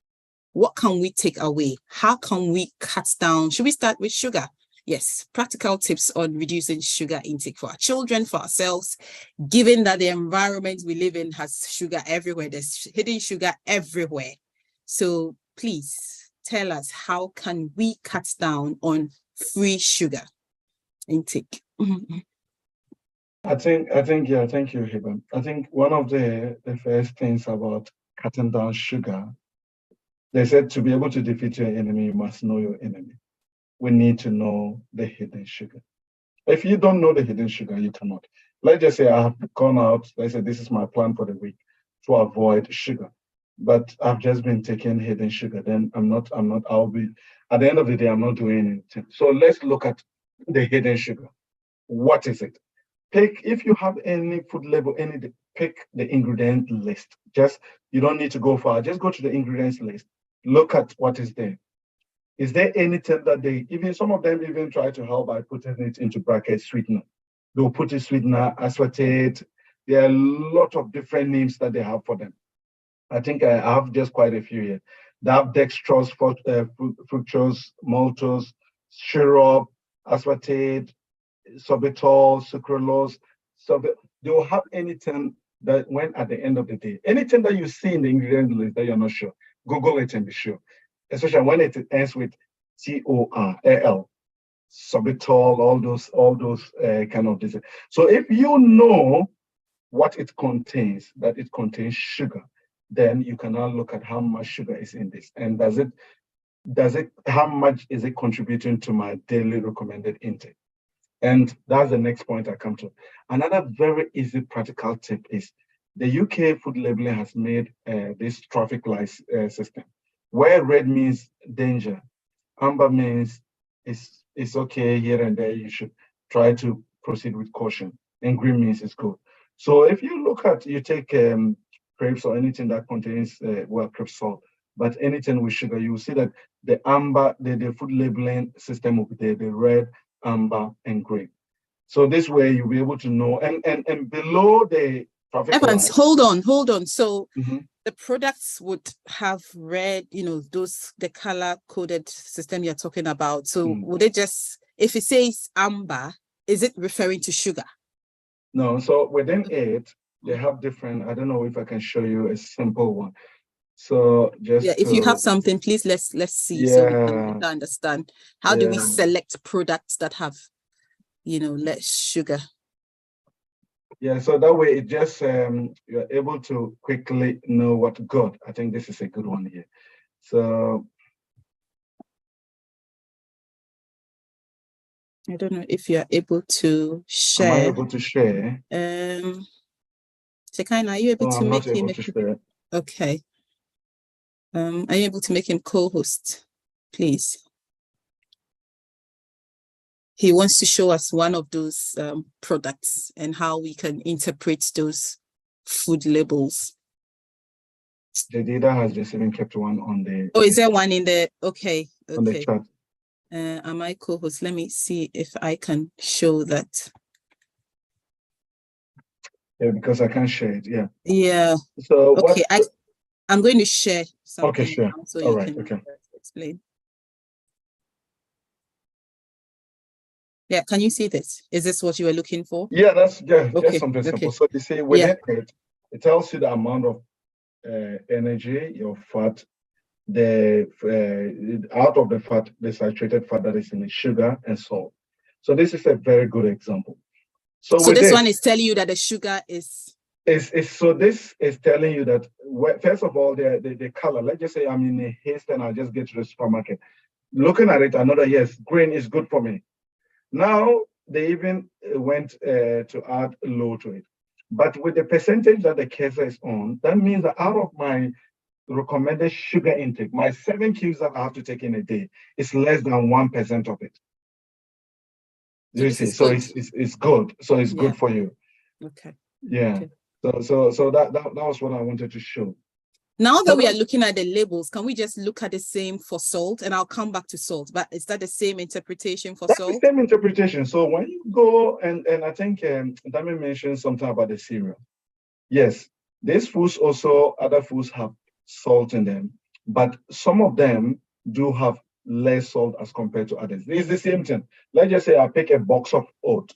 What can we take away? How can we cut down? Should we start with sugar? Yes, practical tips on reducing sugar intake for our children, for ourselves, given that the environment we live in has sugar everywhere. There's hidden sugar everywhere. So please tell us, how can we cut down on free sugar intake? I think, yeah, thank you, Hibbah. I think one of the first things about cutting down sugar, they said to be able to defeat your enemy, you must know your enemy. We need to know the hidden sugar. If you don't know the hidden sugar, you cannot. Let's just say I have gone out, let's say this is my plan for the week to avoid sugar, but I've just been taking hidden sugar, then I'll be, at the end of the day, I'm not doing anything. So let's look at the hidden sugar. What is it? If you have any food label, pick the ingredient list. You don't need to go far. Just go to the ingredients list. Look at what is there. Is there anything that some of them even try to help by putting it into brackets, sweetener. They'll put a sweetener, aspartate. There are a lot of different names that they have for them. I think I have just quite a few here. They have dextrose, fructose, maltose, syrup, aspartate, sorbitol, sucralose. So they will have anything that when at the end of the day, anything that you see in the ingredient list that you're not sure, Google it and be sure. Especially when it ends with TORL, sorbitol, all those kind of diseases. So if you know what it contains, that it contains sugar, then you can now look at how much sugar is in this, and how much is it contributing to my daily recommended intake. And that's the next point I come to. Another very easy practical tip is the UK food labeling has made this traffic light system, where red means danger, amber means it's okay here and there, you should try to proceed with caution, and green means it's good. So if you take crepes or anything that contains, crepe salt, but anything with sugar, you will see that the amber, the food labeling system will be there, the red, amber, and green. So this way you'll be able to know, and below the traffic Evans, light, hold on. So the products would have red, the color coded system you're talking about. So would it just, if it says amber, is it referring to sugar? No, so within it, they have different, I don't know if I can show you a simple one. So if you have something, please let's see, so we can understand. How do we select products that have, less sugar? Yeah, so that way it just you're able to quickly know what good. I think this is a good one here. So I don't know if you're able to share. Am I able to share? Shekinah, are you able to make him share. Okay. Are you able to make him co-host, please? he wants to show us one of those products and how we can interpret those food labels. Jadida has just even kept one on the. Oh, is there one in the? Okay. On the chat. Am I co-host? Let me see if I can show that. Yeah, because I can't share it. Yeah. Yeah. So okay, I'm going to share something. Okay, sure. So all you right. can Okay. explain. Yeah, can you see this? Is this what you were looking for? Yeah, that's Okay, just something simple. So you see within it tells you the amount of energy, your fat, the out of the fat, the saturated fat that is in the sugar and salt. So this is a very good example. So this one is telling you that the sugar is so this is telling you that first of all the color. Let's just say I'm in a haste and I'll just get to the supermarket. Looking at it, another yes, green is good for me. Now they even went to add low to it. But with the percentage that the cursor is on, that means that out of my recommended sugar intake, my 7 cubes that I have to take in a day is less than 1% of it. You see, so it's good. So it's good for you. Okay. Yeah. Okay. So that was what I wanted to show. Now that we are looking at the labels, can we just look at the same for salt? And I'll come back to salt, but is that the same interpretation for salt? That's the same interpretation. So when you go, and I think Dami mentioned something about the cereal. Yes, these foods also, other foods have salt in them, but some of them do have less salt as compared to others. It's the same thing. Let's just say I pick a box of oat.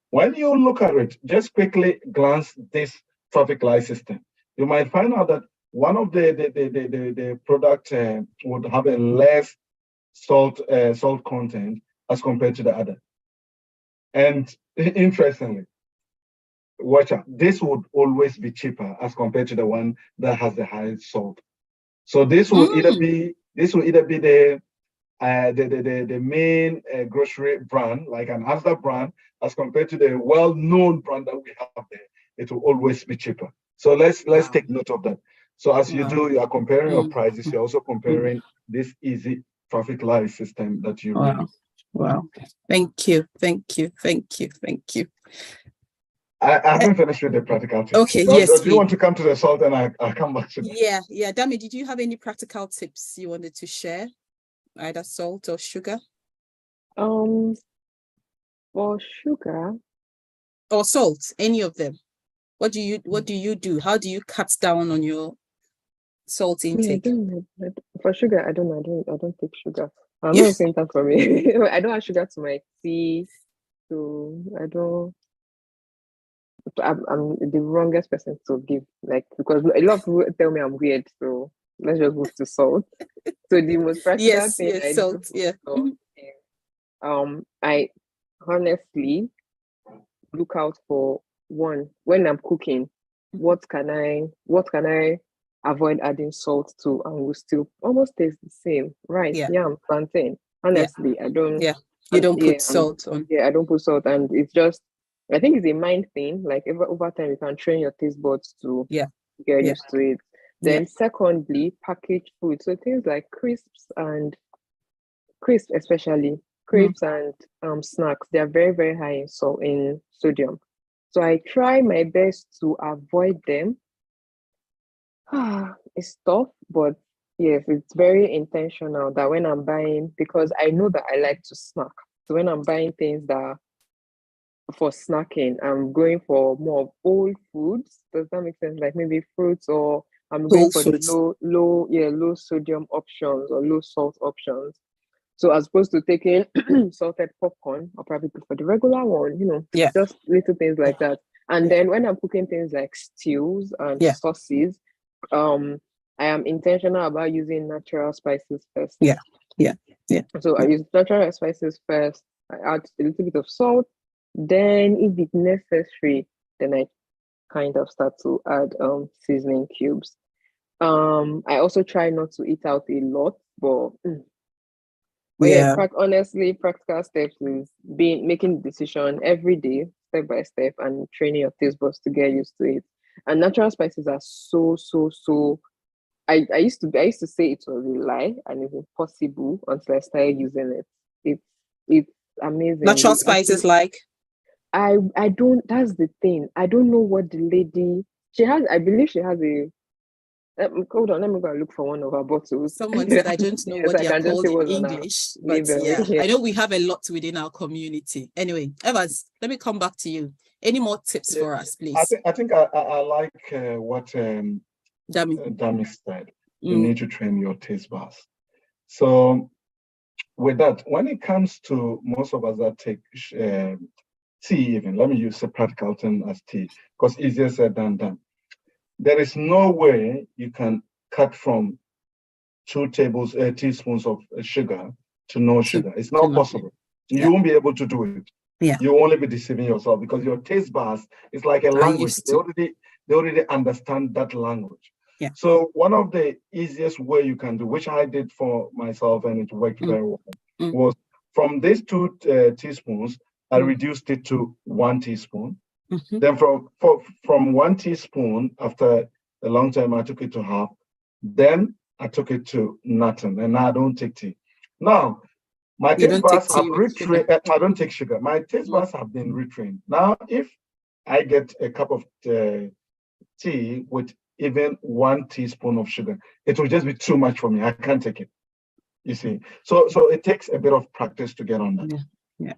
When you look at it, just quickly glance this traffic light system. You might find out that one of the product would have a less salt content as compared to the other. And interestingly, watch out, this would always be cheaper as compared to the one that has the highest salt. So this will either be the main grocery brand, like an Asda brand, as compared to the well-known brand that we have there. It will always be cheaper. So let's take note of that. So as you do, you are comparing your prices. You're also comparing this easy traffic light system that you really. Wow. Thank you. I haven't finished with the practical tips. Okay, yes. Or do you want to come to the salt and I'll come back to that? Yeah. Dami, did you have any practical tips you wanted to share? Either salt or sugar? For sugar or salt, any of them. What do you do? How do you cut down on your salt intake? For sugar, I don't take sugar. I'm not saying that for me. I don't add sugar to my tea. So I'm the wrongest person to give, because a lot of people tell me I'm weird. So let's just move to salt. So the most practical thing I salt, do salt is, I honestly look out for one when I'm cooking. What can I avoid adding salt to and will still almost taste the same? Rice, yam, plantain. Honestly, I don't. Yeah, you don't put salt on. Yeah, I don't put salt, and it's just. I think it's a mind thing. Like over time, you can train your taste buds to get used to it. Then, secondly, packaged food. So things like crisps, especially crisps and snacks. They are very, very high in sodium. So I try my best to avoid them. It's tough, but yes, it's very intentional that when I'm buying, because I know that I like to snack. So when I'm buying things that for snacking, I'm going for more whole foods. Does that make sense? Like maybe fruits, or I'm going for the low sodium options or low salt options. So as opposed to taking salted popcorn, I'll probably go for the regular one, just little things like that. And then when I'm cooking things like stews and sauces, I am intentional about using natural spices first. So I use natural spices first. I add a little bit of salt. Then if it's necessary, then I kind of start to add seasoning cubes. I also try not to eat out a lot, but honestly, practical steps is making the decision every day, step by step, and training your taste buds to get used to it. And natural spices are so. I used to say it was a lie and it's impossible until I started using it. It's amazing. Natural spices like? I don't, that's the thing. I don't know what the lady, she has, I believe she has a, hold on, let me go and look for one of her bottles. Someone said, I don't know Yes, what I they are can just called say in what's on her English, but label. yeah, Yeah. I know we have a lot within our community. Anyway, Evans, let me come back to you. Any more tips for us, please? I think I like what Dami said. You need to train your taste buds. So with that, when it comes to most of us that take tea, even let me use a practical term as tea, because easier said than done. There is no way you can cut from 2 teaspoons of sugar to no sugar. It's not possible. You won't be able to do it. Yeah. You only be deceiving yourself because your taste buds is like a language. They already understand that language. Yeah. So one of the easiest way you can do, which I did for myself and it worked very well, was from these 2 teaspoons, I reduced it to 1 teaspoon. Then from 1 teaspoon, after a long time, I took it to half. Then I took it to nothing, and now I don't take tea. Now, my taste buds have retrained. I don't take sugar. My taste buds have been retrained. Now, if I get a cup of tea with even 1 teaspoon of sugar, it will just be too much for me. I can't take it. You see, so it takes a bit of practice to get on that. Yeah.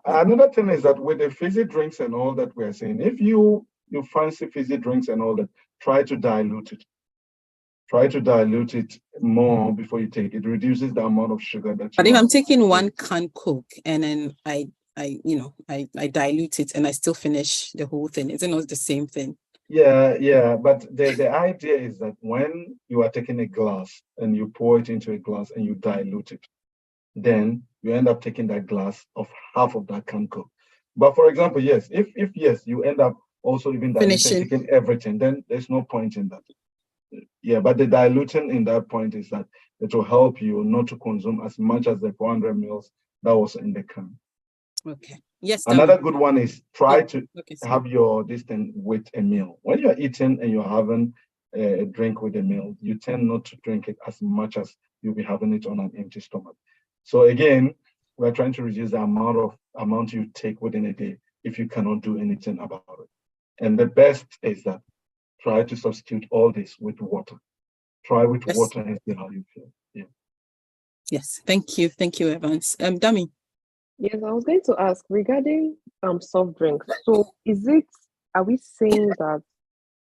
Another thing is that with the fizzy drinks and all that we're saying, if you fancy fizzy drinks and all that, try to dilute it. Try to dilute it more before you take it. It reduces the amount of sugar that. But if I'm taking 1 can Coke and then I dilute it and I still finish the whole thing, isn't it the same thing? Yeah. But the idea is that when you are taking a glass and you pour it into a glass and you dilute it, then you end up taking that glass of half of that can Coke. But for example, yes, if you end up also even taking everything, then there's no point in that. Yeah, but the diluting in that point is that it will help you not to consume as much as the 400 ml that was in the can. Okay. Yes. Another good one is try to have this thing with a meal. When you're eating and you're having a drink with a meal, you tend not to drink it as much as you'll be having it on an empty stomach. So again, we're trying to reduce the amount you take within a day if you cannot do anything about it. And the best is that try to substitute all this with water. Try with water and see how you feel. Yeah. Yes. Thank you, Evans. Dami. Yes, I was going to ask regarding soft drinks. So are we saying that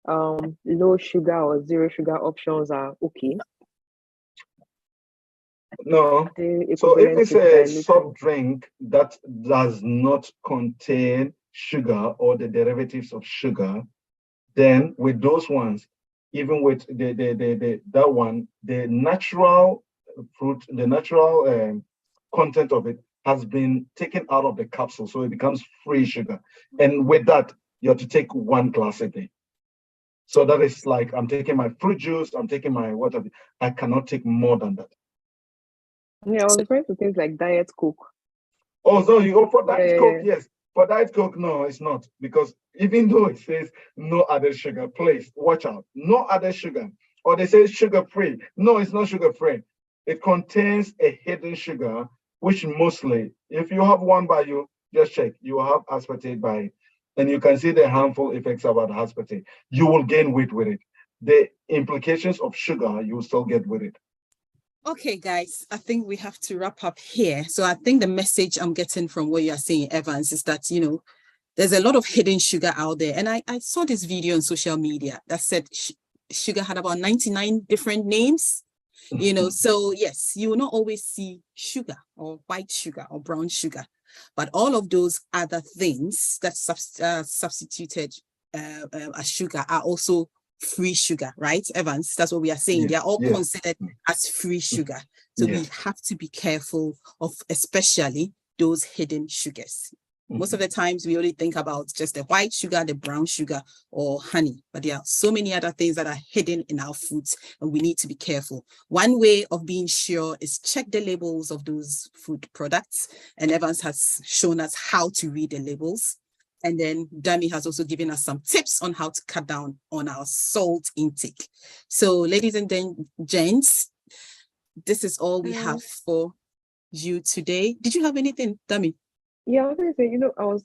low sugar or zero sugar options are okay? No. So if it's a soft drink that does not contain sugar or the derivatives of sugar, then with those ones, even with the natural fruit, the natural content of it has been taken out of the capsule, so it becomes free sugar. And with that, you have to take 1 glass a day. So that is like I'm taking my fruit juice, I'm taking my whatever. I cannot take more than that. Yeah, I was referring to things like Diet Coke. Oh, so you go for Diet Coke? Yes. For Diet Coke, no, it's not. Because even though it says no added sugar, please watch out. No added sugar. Or they say sugar-free. No, it's not sugar-free. It contains a hidden sugar, which mostly, if you have one by you, just check. You will have aspartate by it. And you can see the harmful effects about aspartate. You will gain weight with it. The implications of sugar, you will still get with it. Okay, guys, I think we have to wrap up here. So I think the message I'm getting from what you are saying, Evans, is that, there's a lot of hidden sugar out there. And I saw this video on social media that said sugar had about 99 different names, So yes, you will not always see sugar or white sugar or brown sugar, but all of those other things that substituted as sugar are also free sugar, right, Evans? That's what we are saying. They are all considered as free sugar. So we have to be careful of especially those hidden sugars. Most of the times we only think about just the white sugar, the brown sugar, or honey, but there are so many other things that are hidden in our foods, and we need to be careful. One way of being sure is check the labels of those food products, and Evans has shown us how to read the labels. And then Dami has also given us some tips on how to cut down on our salt intake. So ladies and gents, this is all we have for you today. Did you have anything, Dami? Yeah, I was gonna say, I was.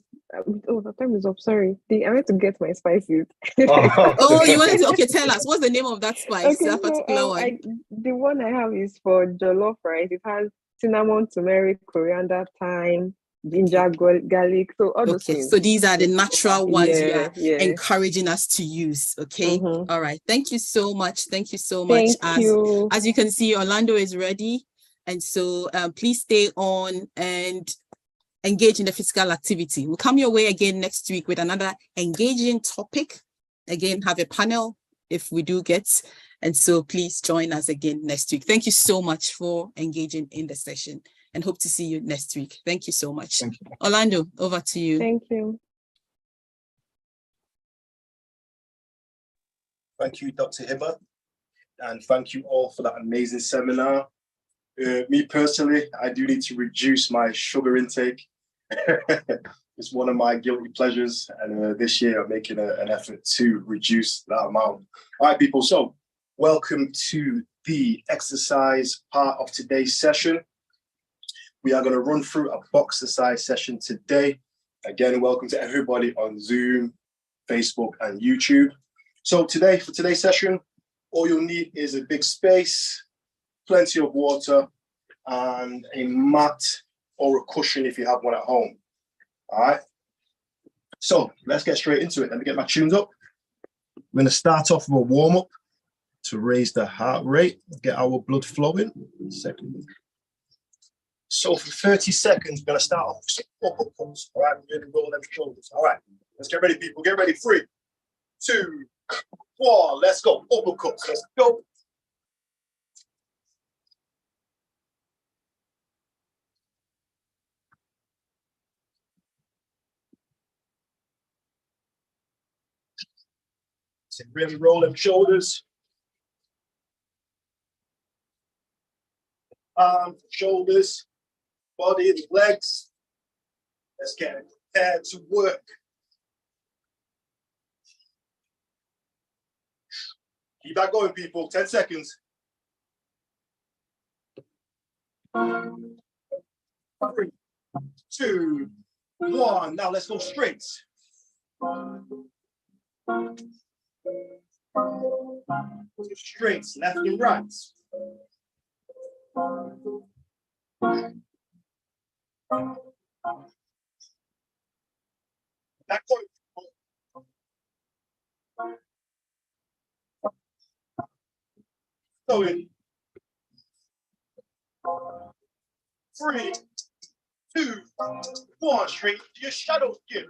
Oh, the time is up. Sorry. I went to get my spices. Oh, you wanted to? Okay, tell us what's the name of that spice? Okay, That so particular one. the one I have is for jollof rice. It has cinnamon, turmeric, coriander, thyme, ginger, garlic. So all those Okay, things. so these are the natural ones you are Yeah. encouraging us to use. Okay. Mm-hmm. All right. Thank you so much. Thank you so much. Thank you. As you can see, Orlando is ready. And so please stay on and engage in the physical activity. We'll come your way again next week with another engaging topic. Again, have a panel if we do get. And so please join us again next week. Thank you so much for engaging in the session and hope to see you next week. Thank you so much. Thank you. Orlando, over to you. Thank you. Thank you, Dr. Hibbah. And thank you all for that amazing seminar. Me personally, I do need to reduce my sugar intake. It's one of my guilty pleasures. And this year I'm making an effort to reduce that amount. All right, people. So welcome to the exercise part of today's session. We are going to run through a box exercise session today. Again, welcome to everybody on Zoom, Facebook, and YouTube. So today, for today's session, all you'll need is a big space, plenty of water, and a mat or a cushion if you have one at home. All right. So let's get straight into it. Let me get my tunes up. We're going to start off with a warm-up to raise the heart rate, get our blood flowing. Second. So for 30 seconds, we're going to start off with some uppercuts. All right, we're going to roll them shoulders. All right, let's get ready, people. Get ready. 3, 2, 1. Let's go. Uppercuts. Let's go. So really roll them shoulders. Arms, shoulders, body, legs. Let's get prepared to work. Keep that going, people. 10 seconds. 3, 2, 1. Now let's go straight. Straight, left and right. Back going. Going. 3, 2, 1. Straight to your shadow skin.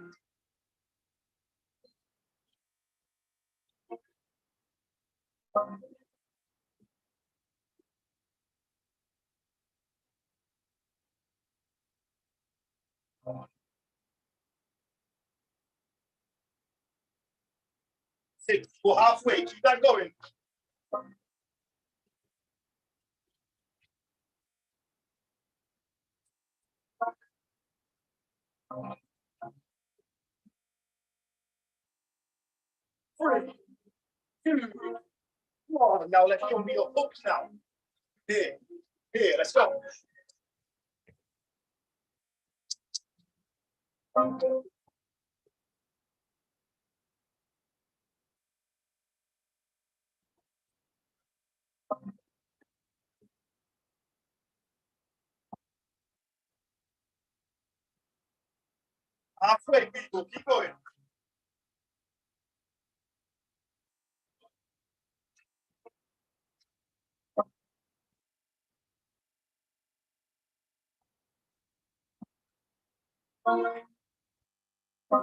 Six. Go halfway. Keep that going. Three, 2, 1. Now let's show me your hooks now. Here, let's go. Halfway, people, keep going.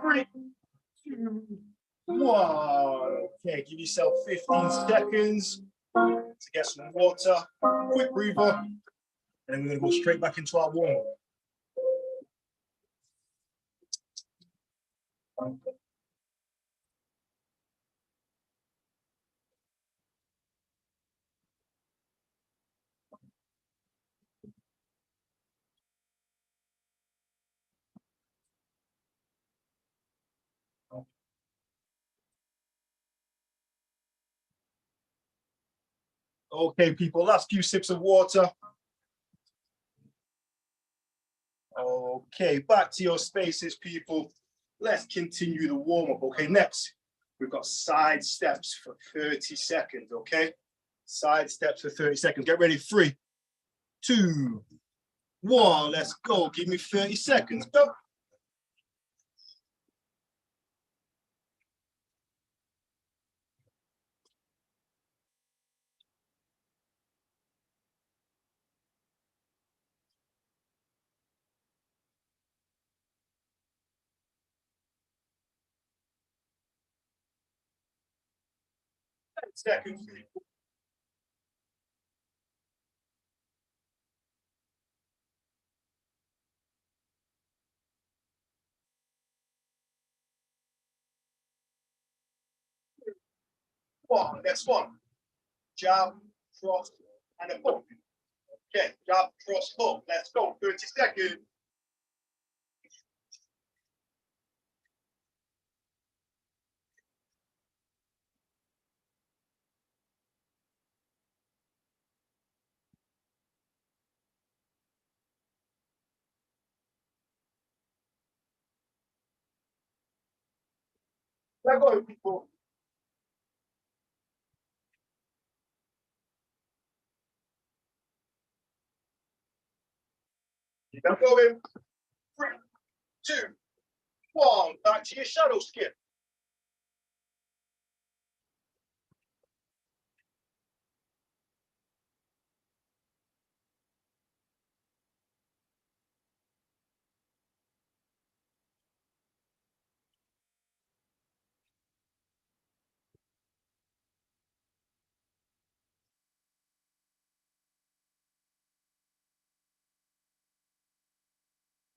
Three, 2, 1. Okay, give yourself 15 seconds to get some water. Quick breather. And then we're going to go straight back into our warm-up. Okay, people, last few sips of water. Okay, back to your spaces, people. Let's continue the warm-up. Okay, next, we've got side steps for 30 seconds, okay? Side steps for 30 seconds. Get ready, 3, 2, 1, let's go. Give me 30 seconds, go. Seconds, people. One, next one. Jab, cross, and a hook. Okay, jab, cross, hook. Let's go. 30 seconds. Let's go, people. Keep on going. 3, 2, 1. Back to your shadow skip.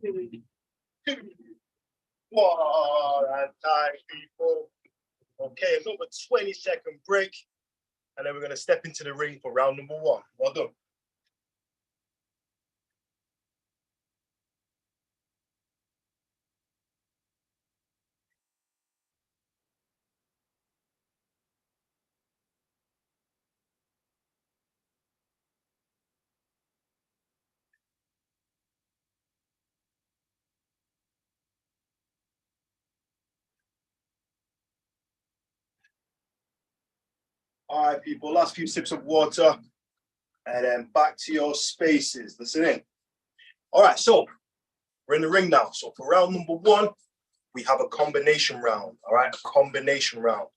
Three, 2, 1. And time, people. Okay, another 20-second break. And then we're going to step into the ring for round number 1. Well done. All right, people, last few sips of water. And then back to your spaces. Listen in. All right, so we're in the ring now. So for round number 1, we have a combination round. All right, a combination round.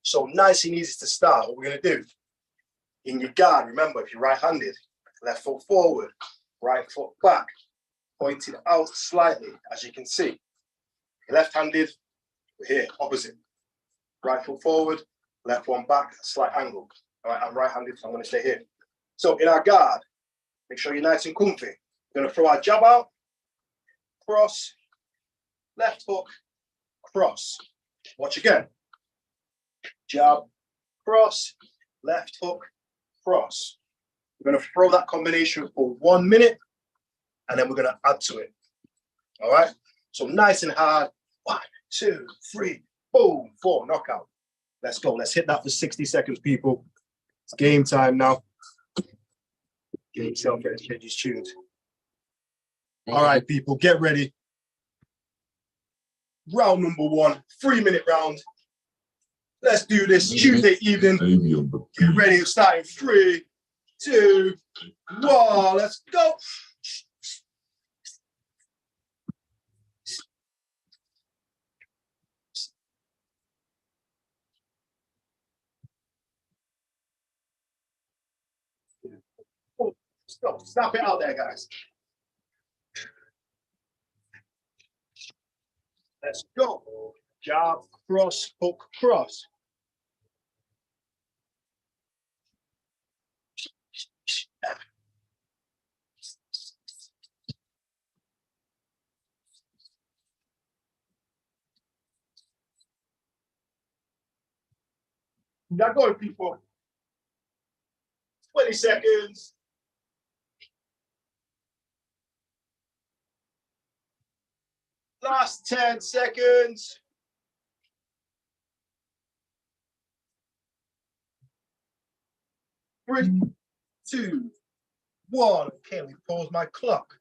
So nice and easy to start. What we're going to do, in your guard, remember, if you're right-handed, left foot forward, right foot back, pointed out slightly, as you can see. Left-handed, we're here, opposite. Right foot forward, left one back, slight angle. All right, I'm right-handed, so I'm going to stay here. So in our guard, make sure you're nice and comfy. We're going to throw our jab out, cross, left hook, cross. Watch again. Jab, cross, left hook, cross. We're going to throw that combination for 1 minute, and then we're going to add to it. All right? So nice and hard. 1, 2, 3, boom, 4, knockout. Let's go. Let's hit that for 60 seconds, people. It's game time now. Get yourself ready, get these tuned. All right, people, get ready. Round number 1, 3-minute round. Let's do this Tuesday evening. Get ready to start in 3, 2, 1. Let's go. Let's go. Snap it out there, guys. Let's go. Jab, cross, hook, cross. Got going, people. 20 seconds. Last 10 seconds. 3, 2, 1. Okay, let me pause my clock.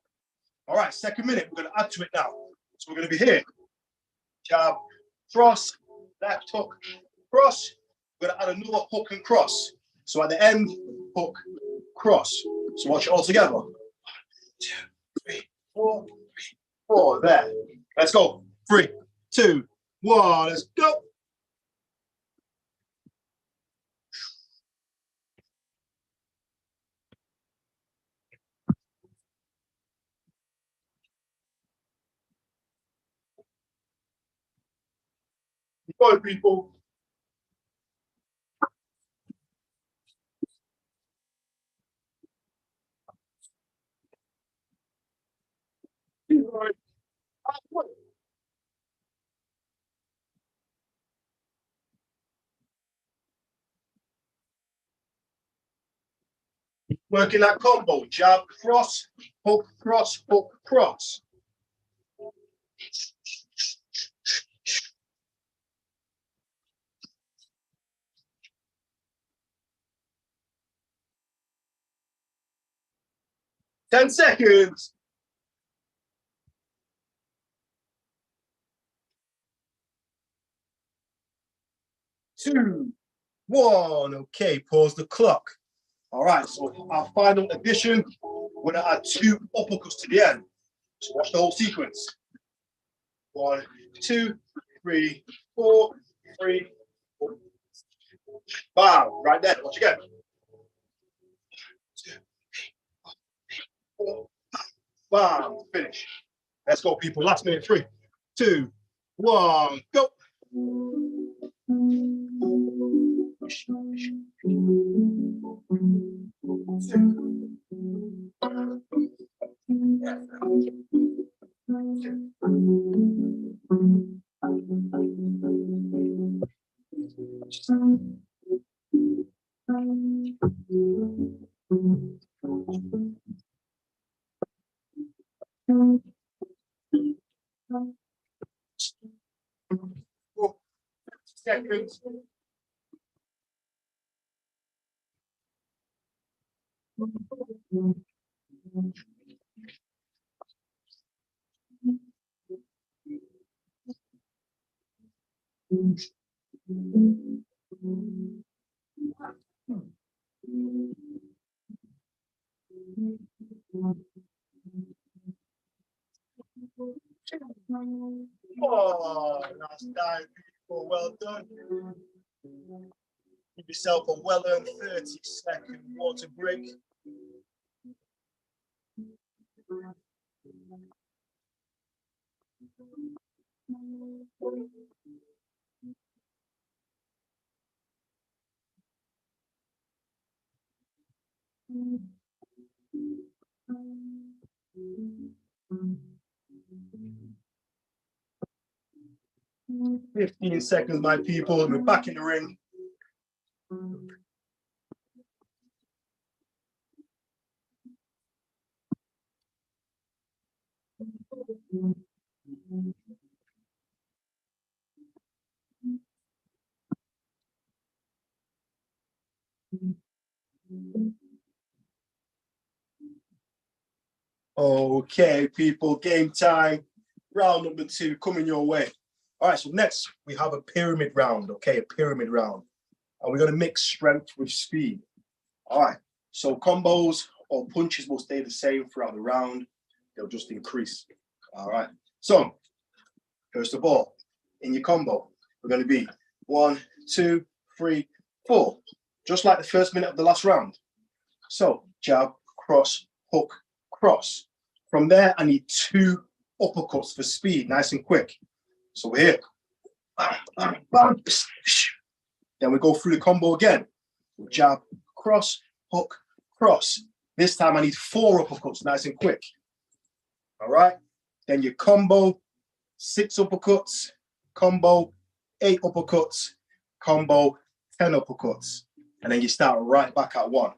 All right, second minute, we're going to add to it now. So we're going to be here. Jab, cross, left hook, cross. We're going to add another hook and cross. So at the end, hook, cross. So watch it all together. 1, 2, 3, 4, 3, 4. There. Let's go. 3, 2, 1. Let's go. Go, people. Working that combo, jab, cross, hook, cross, hook, cross. Ten seconds. 2, 1. Okay, pause the clock. All right, so our final addition, we're going to add 2 uppercuts to the end. So watch the whole sequence. 1, 2, 3, 4, 3, 4. Bam, right there. Watch again. 2, 3, 4, bam, finish. Let's go, people. Last minute. 3, 2, 1, go. Seconds. Oh, nice dive, people. Well done. Give yourself a well-earned 30-second water break. "15 seconds, my people. We're back in the ring. Okay, people, game time. Round number 2 coming your way. All right, so next we have a pyramid round, okay, a pyramid round. And we're going to mix strength with speed. All right, so combos or punches will stay the same throughout the round. They'll just increase. All right, so first of all, in your combo, we're going to be 1, 2, 3, 4, just like the first minute of the last round. So jab, cross, hook, cross. From there, I need 2 uppercuts for speed, nice and quick. So we're here. Then we go through the combo again. Jab, cross, hook, cross. This time I need 4 uppercuts, nice and quick. All right. Then your combo, 6 uppercuts, combo, 8 uppercuts, combo, 10 uppercuts. And then you start right back at 1.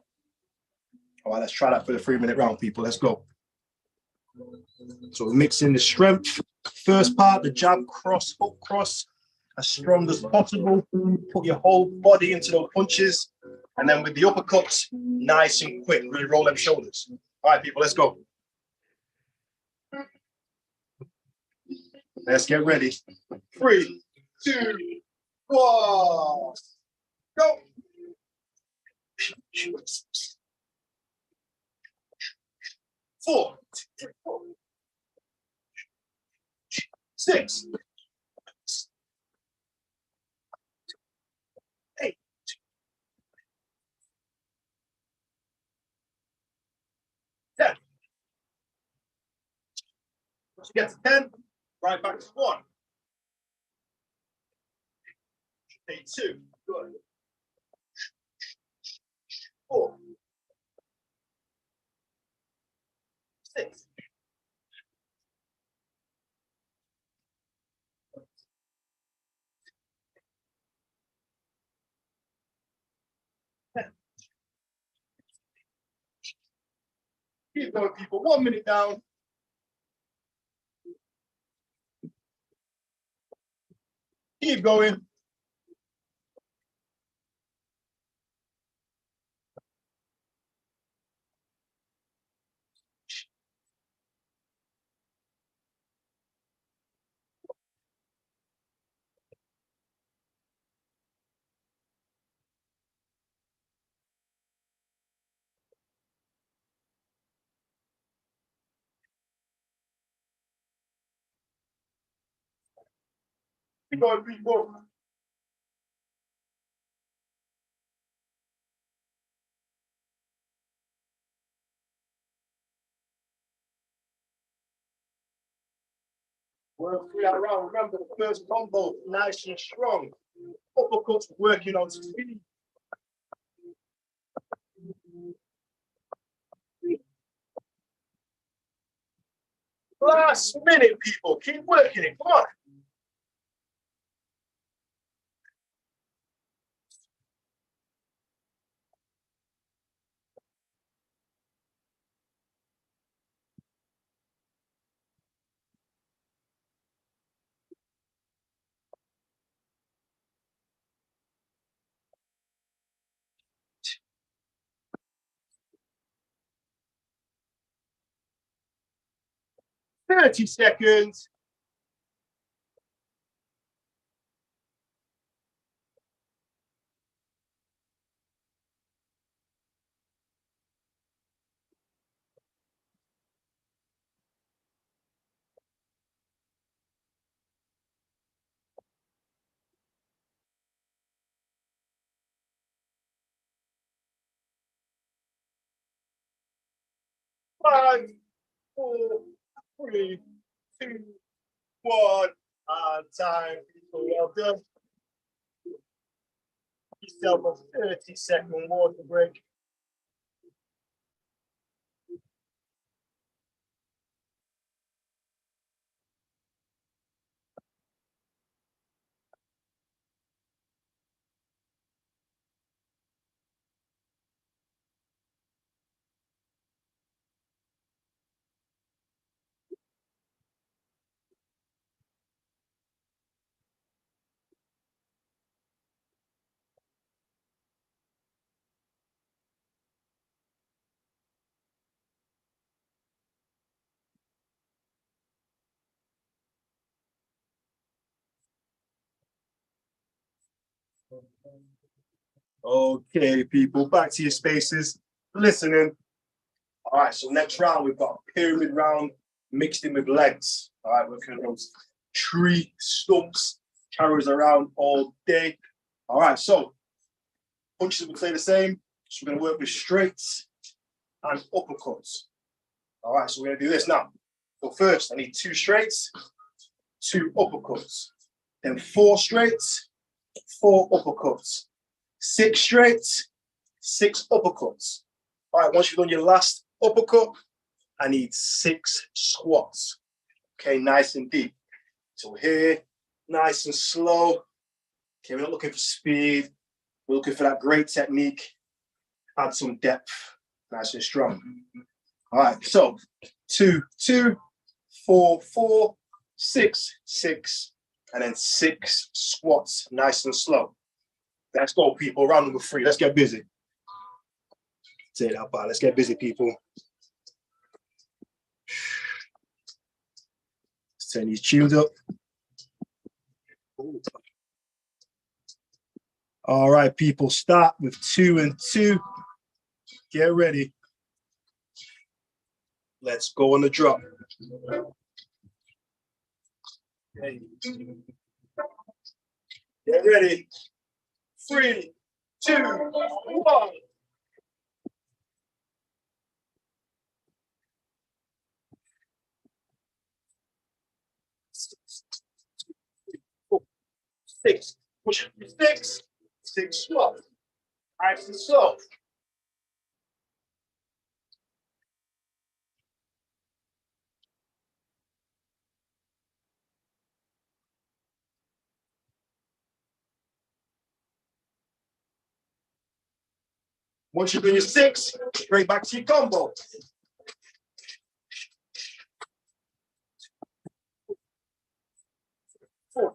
All right, let's try that for the 3-minute round, people. Let's go. So we're mixing the strength. First part, the jab, cross, hook, cross, as strong as possible. Put your whole body into those punches. And then with the uppercuts, nice and quick. Really roll them shoulders. All right, people, let's go. Let's get ready. 3, 2, 1. Go. 4, 6, 8, 10. Once you get to 10, right back to 1. 8, 2. Good. 4, 6. 10. Keep going, people. 1 minute down. Keep going. Keep going, people. Work 3 out round. Remember the first combo, nice and strong. Uppercuts working on speed. Last minute, people. Keep working it. Come on. 30 seconds. 5, 4, 3, 2, 1. And time. People, well done. Yourself a 30-second water break. Okay, people, back to your spaces. Listening. All right, so next round, we've got a pyramid round mixed in with legs. All right, working on those tree stumps, carries around all day. All right, so punches will stay the same. So we're going to work with straights and uppercuts. All right, so we're going to do this now. So first, I need 2 straights, 2 uppercuts. Then 4 straights, 4 uppercuts. 6 straights, 6 uppercuts. All right, once you've done your last uppercut, I need 6 squats. Okay, nice and deep. So here, nice and slow. Okay, we're not looking for speed. We're looking for that great technique. Add some depth, nice and strong. All right, so 2, 2, 4, 4, 6, 6, and then 6 squats, nice and slow. Let's go, people. Round number 3. Let's get busy. Say that, but let's get busy, people. turn these tunes up. All right, people, start with 2 and 2. Get ready. Let's go on the drop. Okay. Get ready. 3, 2, 1. Six. Push 6. 6 swap. Nice and slow. Once you've done your 6, straight back to your combo. Four.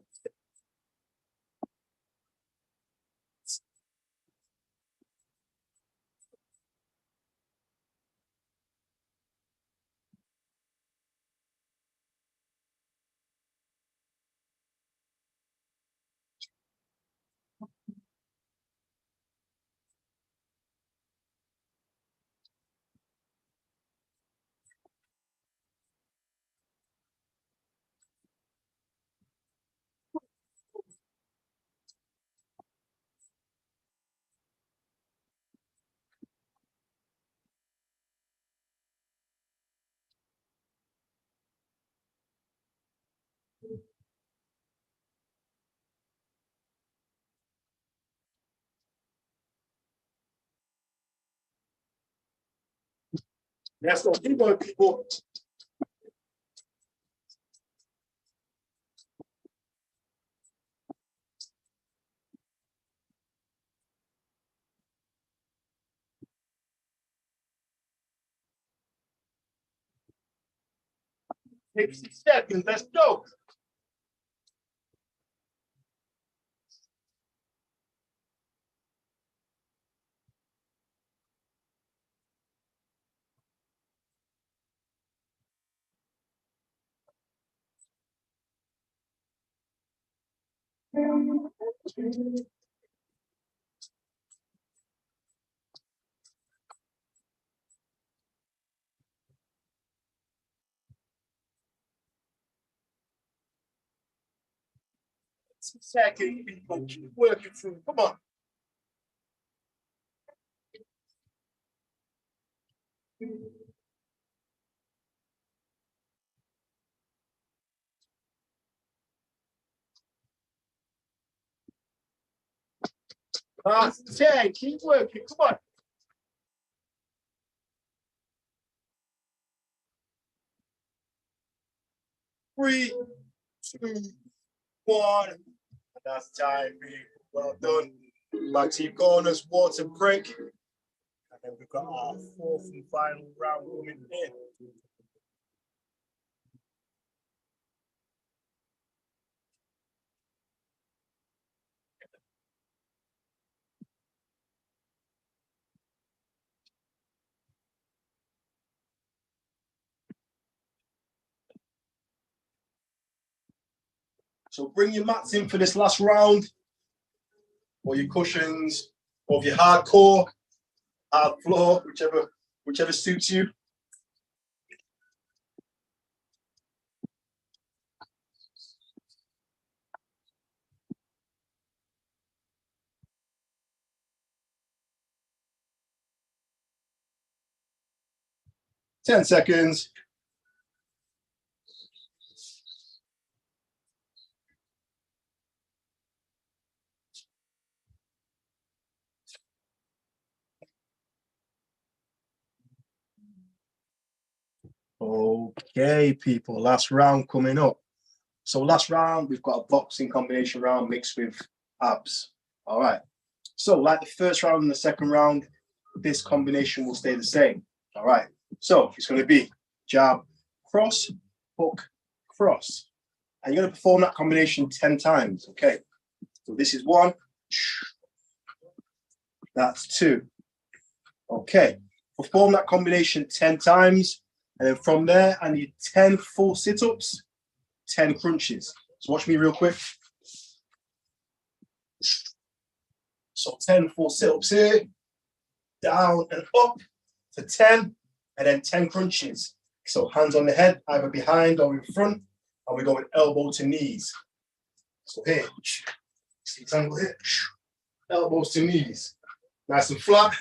That's what keep on, people. Take 6 seconds. Let's go. Second, people, keep working through. Come on. Last 10, keep working. Come on. Three, 2, 1. And that's time, people. Well done. Back to your corners, water break. And then we've got our 4th and final round coming in. So bring your mats in for this last round, or your cushions, or your hardcore, hard floor, whichever suits you. Ten seconds. Okay, people, last round coming up. So last round, we've got a boxing combination round mixed with abs. All right. So like the first round and the second round, this combination will stay the same. All right. So it's going to be jab, cross, hook, cross. And you're going to perform that combination 10 times. Okay. So this is 1. That's 2. Okay. Perform that combination 10 times. And then from there, I need 10 full sit-ups 10 crunches. So watch me real quick. So 10 full sit-ups here, down and up to 10, and then 10 crunches. So hands on the head, either behind or in front, and we go with elbow to knees. So here, see angle here, elbows to knees. Nice and flat,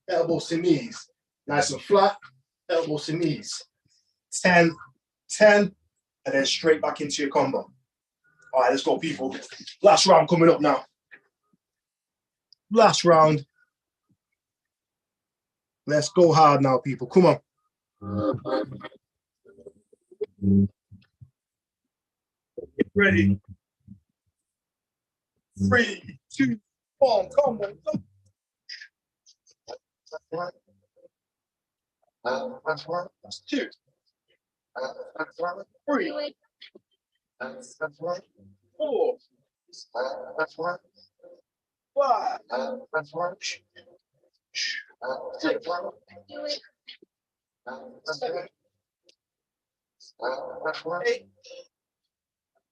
elbows to knees. Nice and flat, elbows to knees. 10, 10, and then straight back into your combo. All right, let's go, people. Last round coming up now. Last round. Let's go hard now, people. Come on. Get ready. 3, 2, 1, come on. That's 2. 3. 4. 5. 6. 7. 8.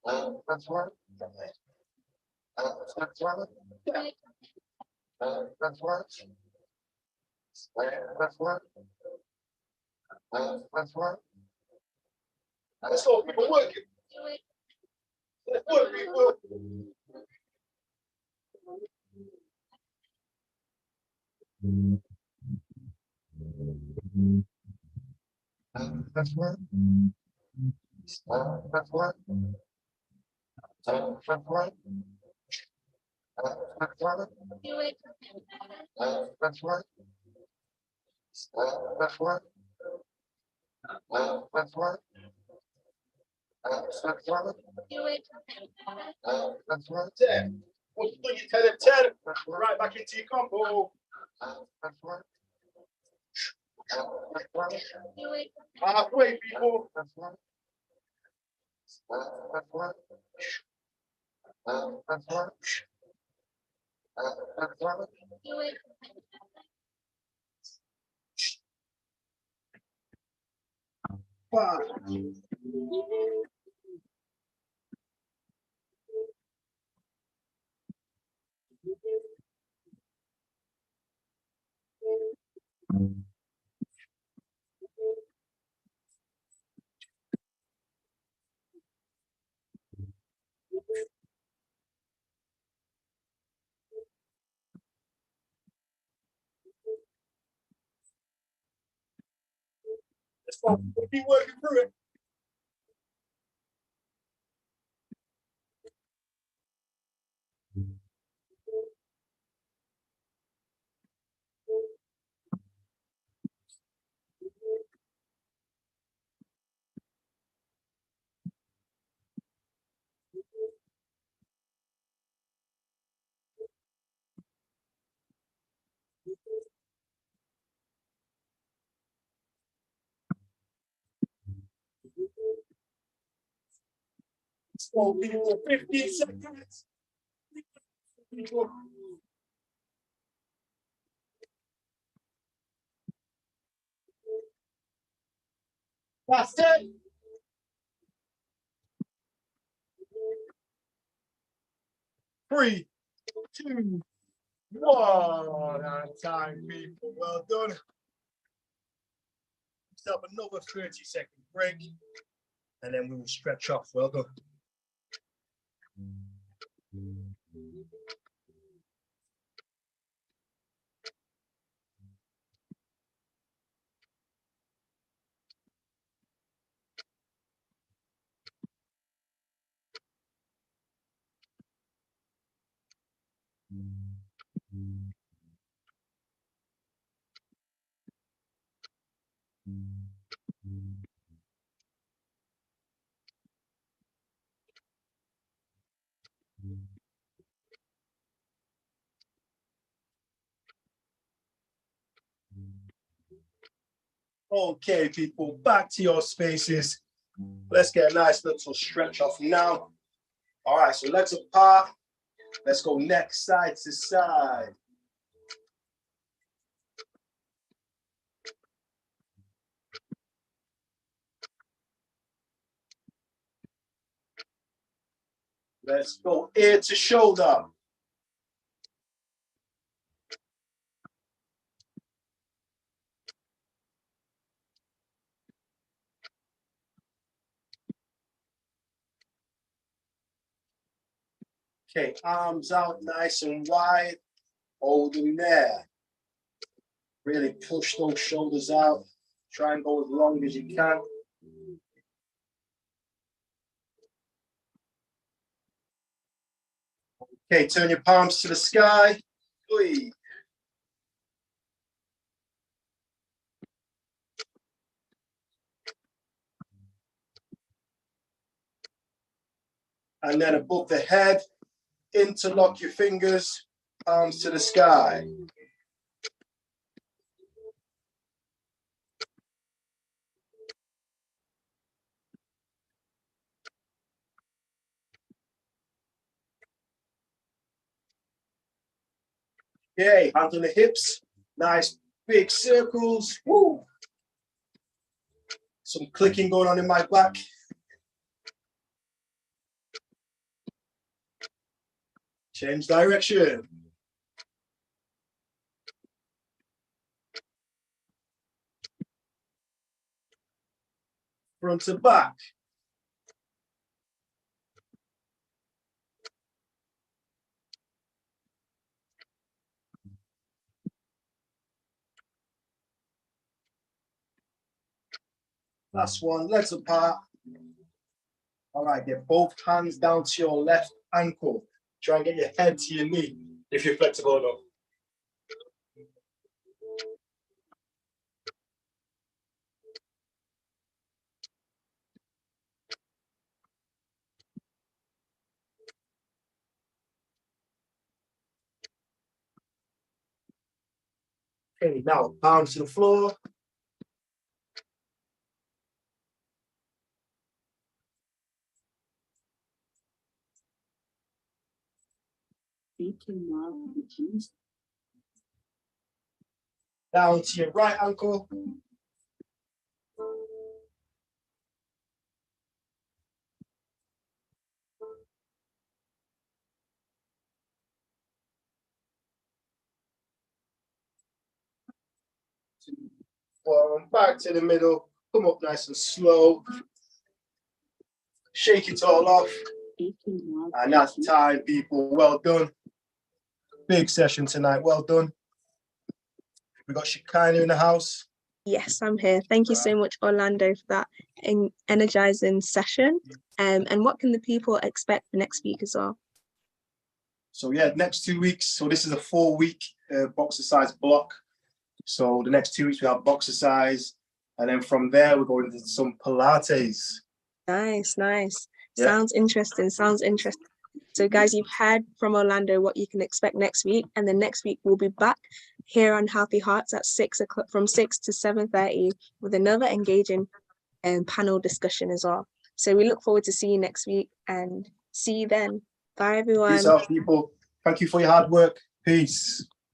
9. Let's go, people. Work it. Let's work, people. Ten. Once you do your 10 and 10, right back into your combo. Halfway, people. Five. Let's go. We'll keep working through it. Let's go, people. 15 seconds. That's it. 3, 2, 1. On time, people. Well done. Let's have another 30-second break, and then we will stretch off. Well done. Okay, people, back to your spaces. Let's get a nice little stretch off now. All right, so legs apart. Let's go neck side to side. Let's go ear to shoulder. Okay, arms out nice and wide, holding there. Really push those shoulders out. Try and go as long as you can. Okay, turn your palms to the sky. Oi. And then above the head, interlock your fingers, palms to the sky. Okay, hands on the hips, nice big circles. Woo. Some clicking going on in my back. Change direction. Front to back. Last one, legs apart. All right, get both hands down to your left ankle. Try and get your head to your knee if you're flexible enough. Okay, now palms to the floor. Down to your right ankle. One, back to the middle. Come up nice and slow. Shake it all off. And that's time, people. Well done. Big session tonight. Well done. We got Shekinah in the house. Yes, I'm here. Thank you so much, Orlando, for that energizing session. And what can the people expect for next week as well? So yeah, next 2 weeks. So this is a 4-week boxercise block. So the next 2 weeks we have boxercise, and then from there we're going into some Pilates. Nice. Yeah. Sounds interesting. So guys, you've heard from Orlando what you can expect next week, and then next week we'll be back here on Healthy Hearts at 6 o'clock, from 6 to 7:30, with another engaging panel discussion as well. So we look forward to seeing you next week, and see you then. Bye everyone. Peace out, people. Thank you for your hard work. Peace.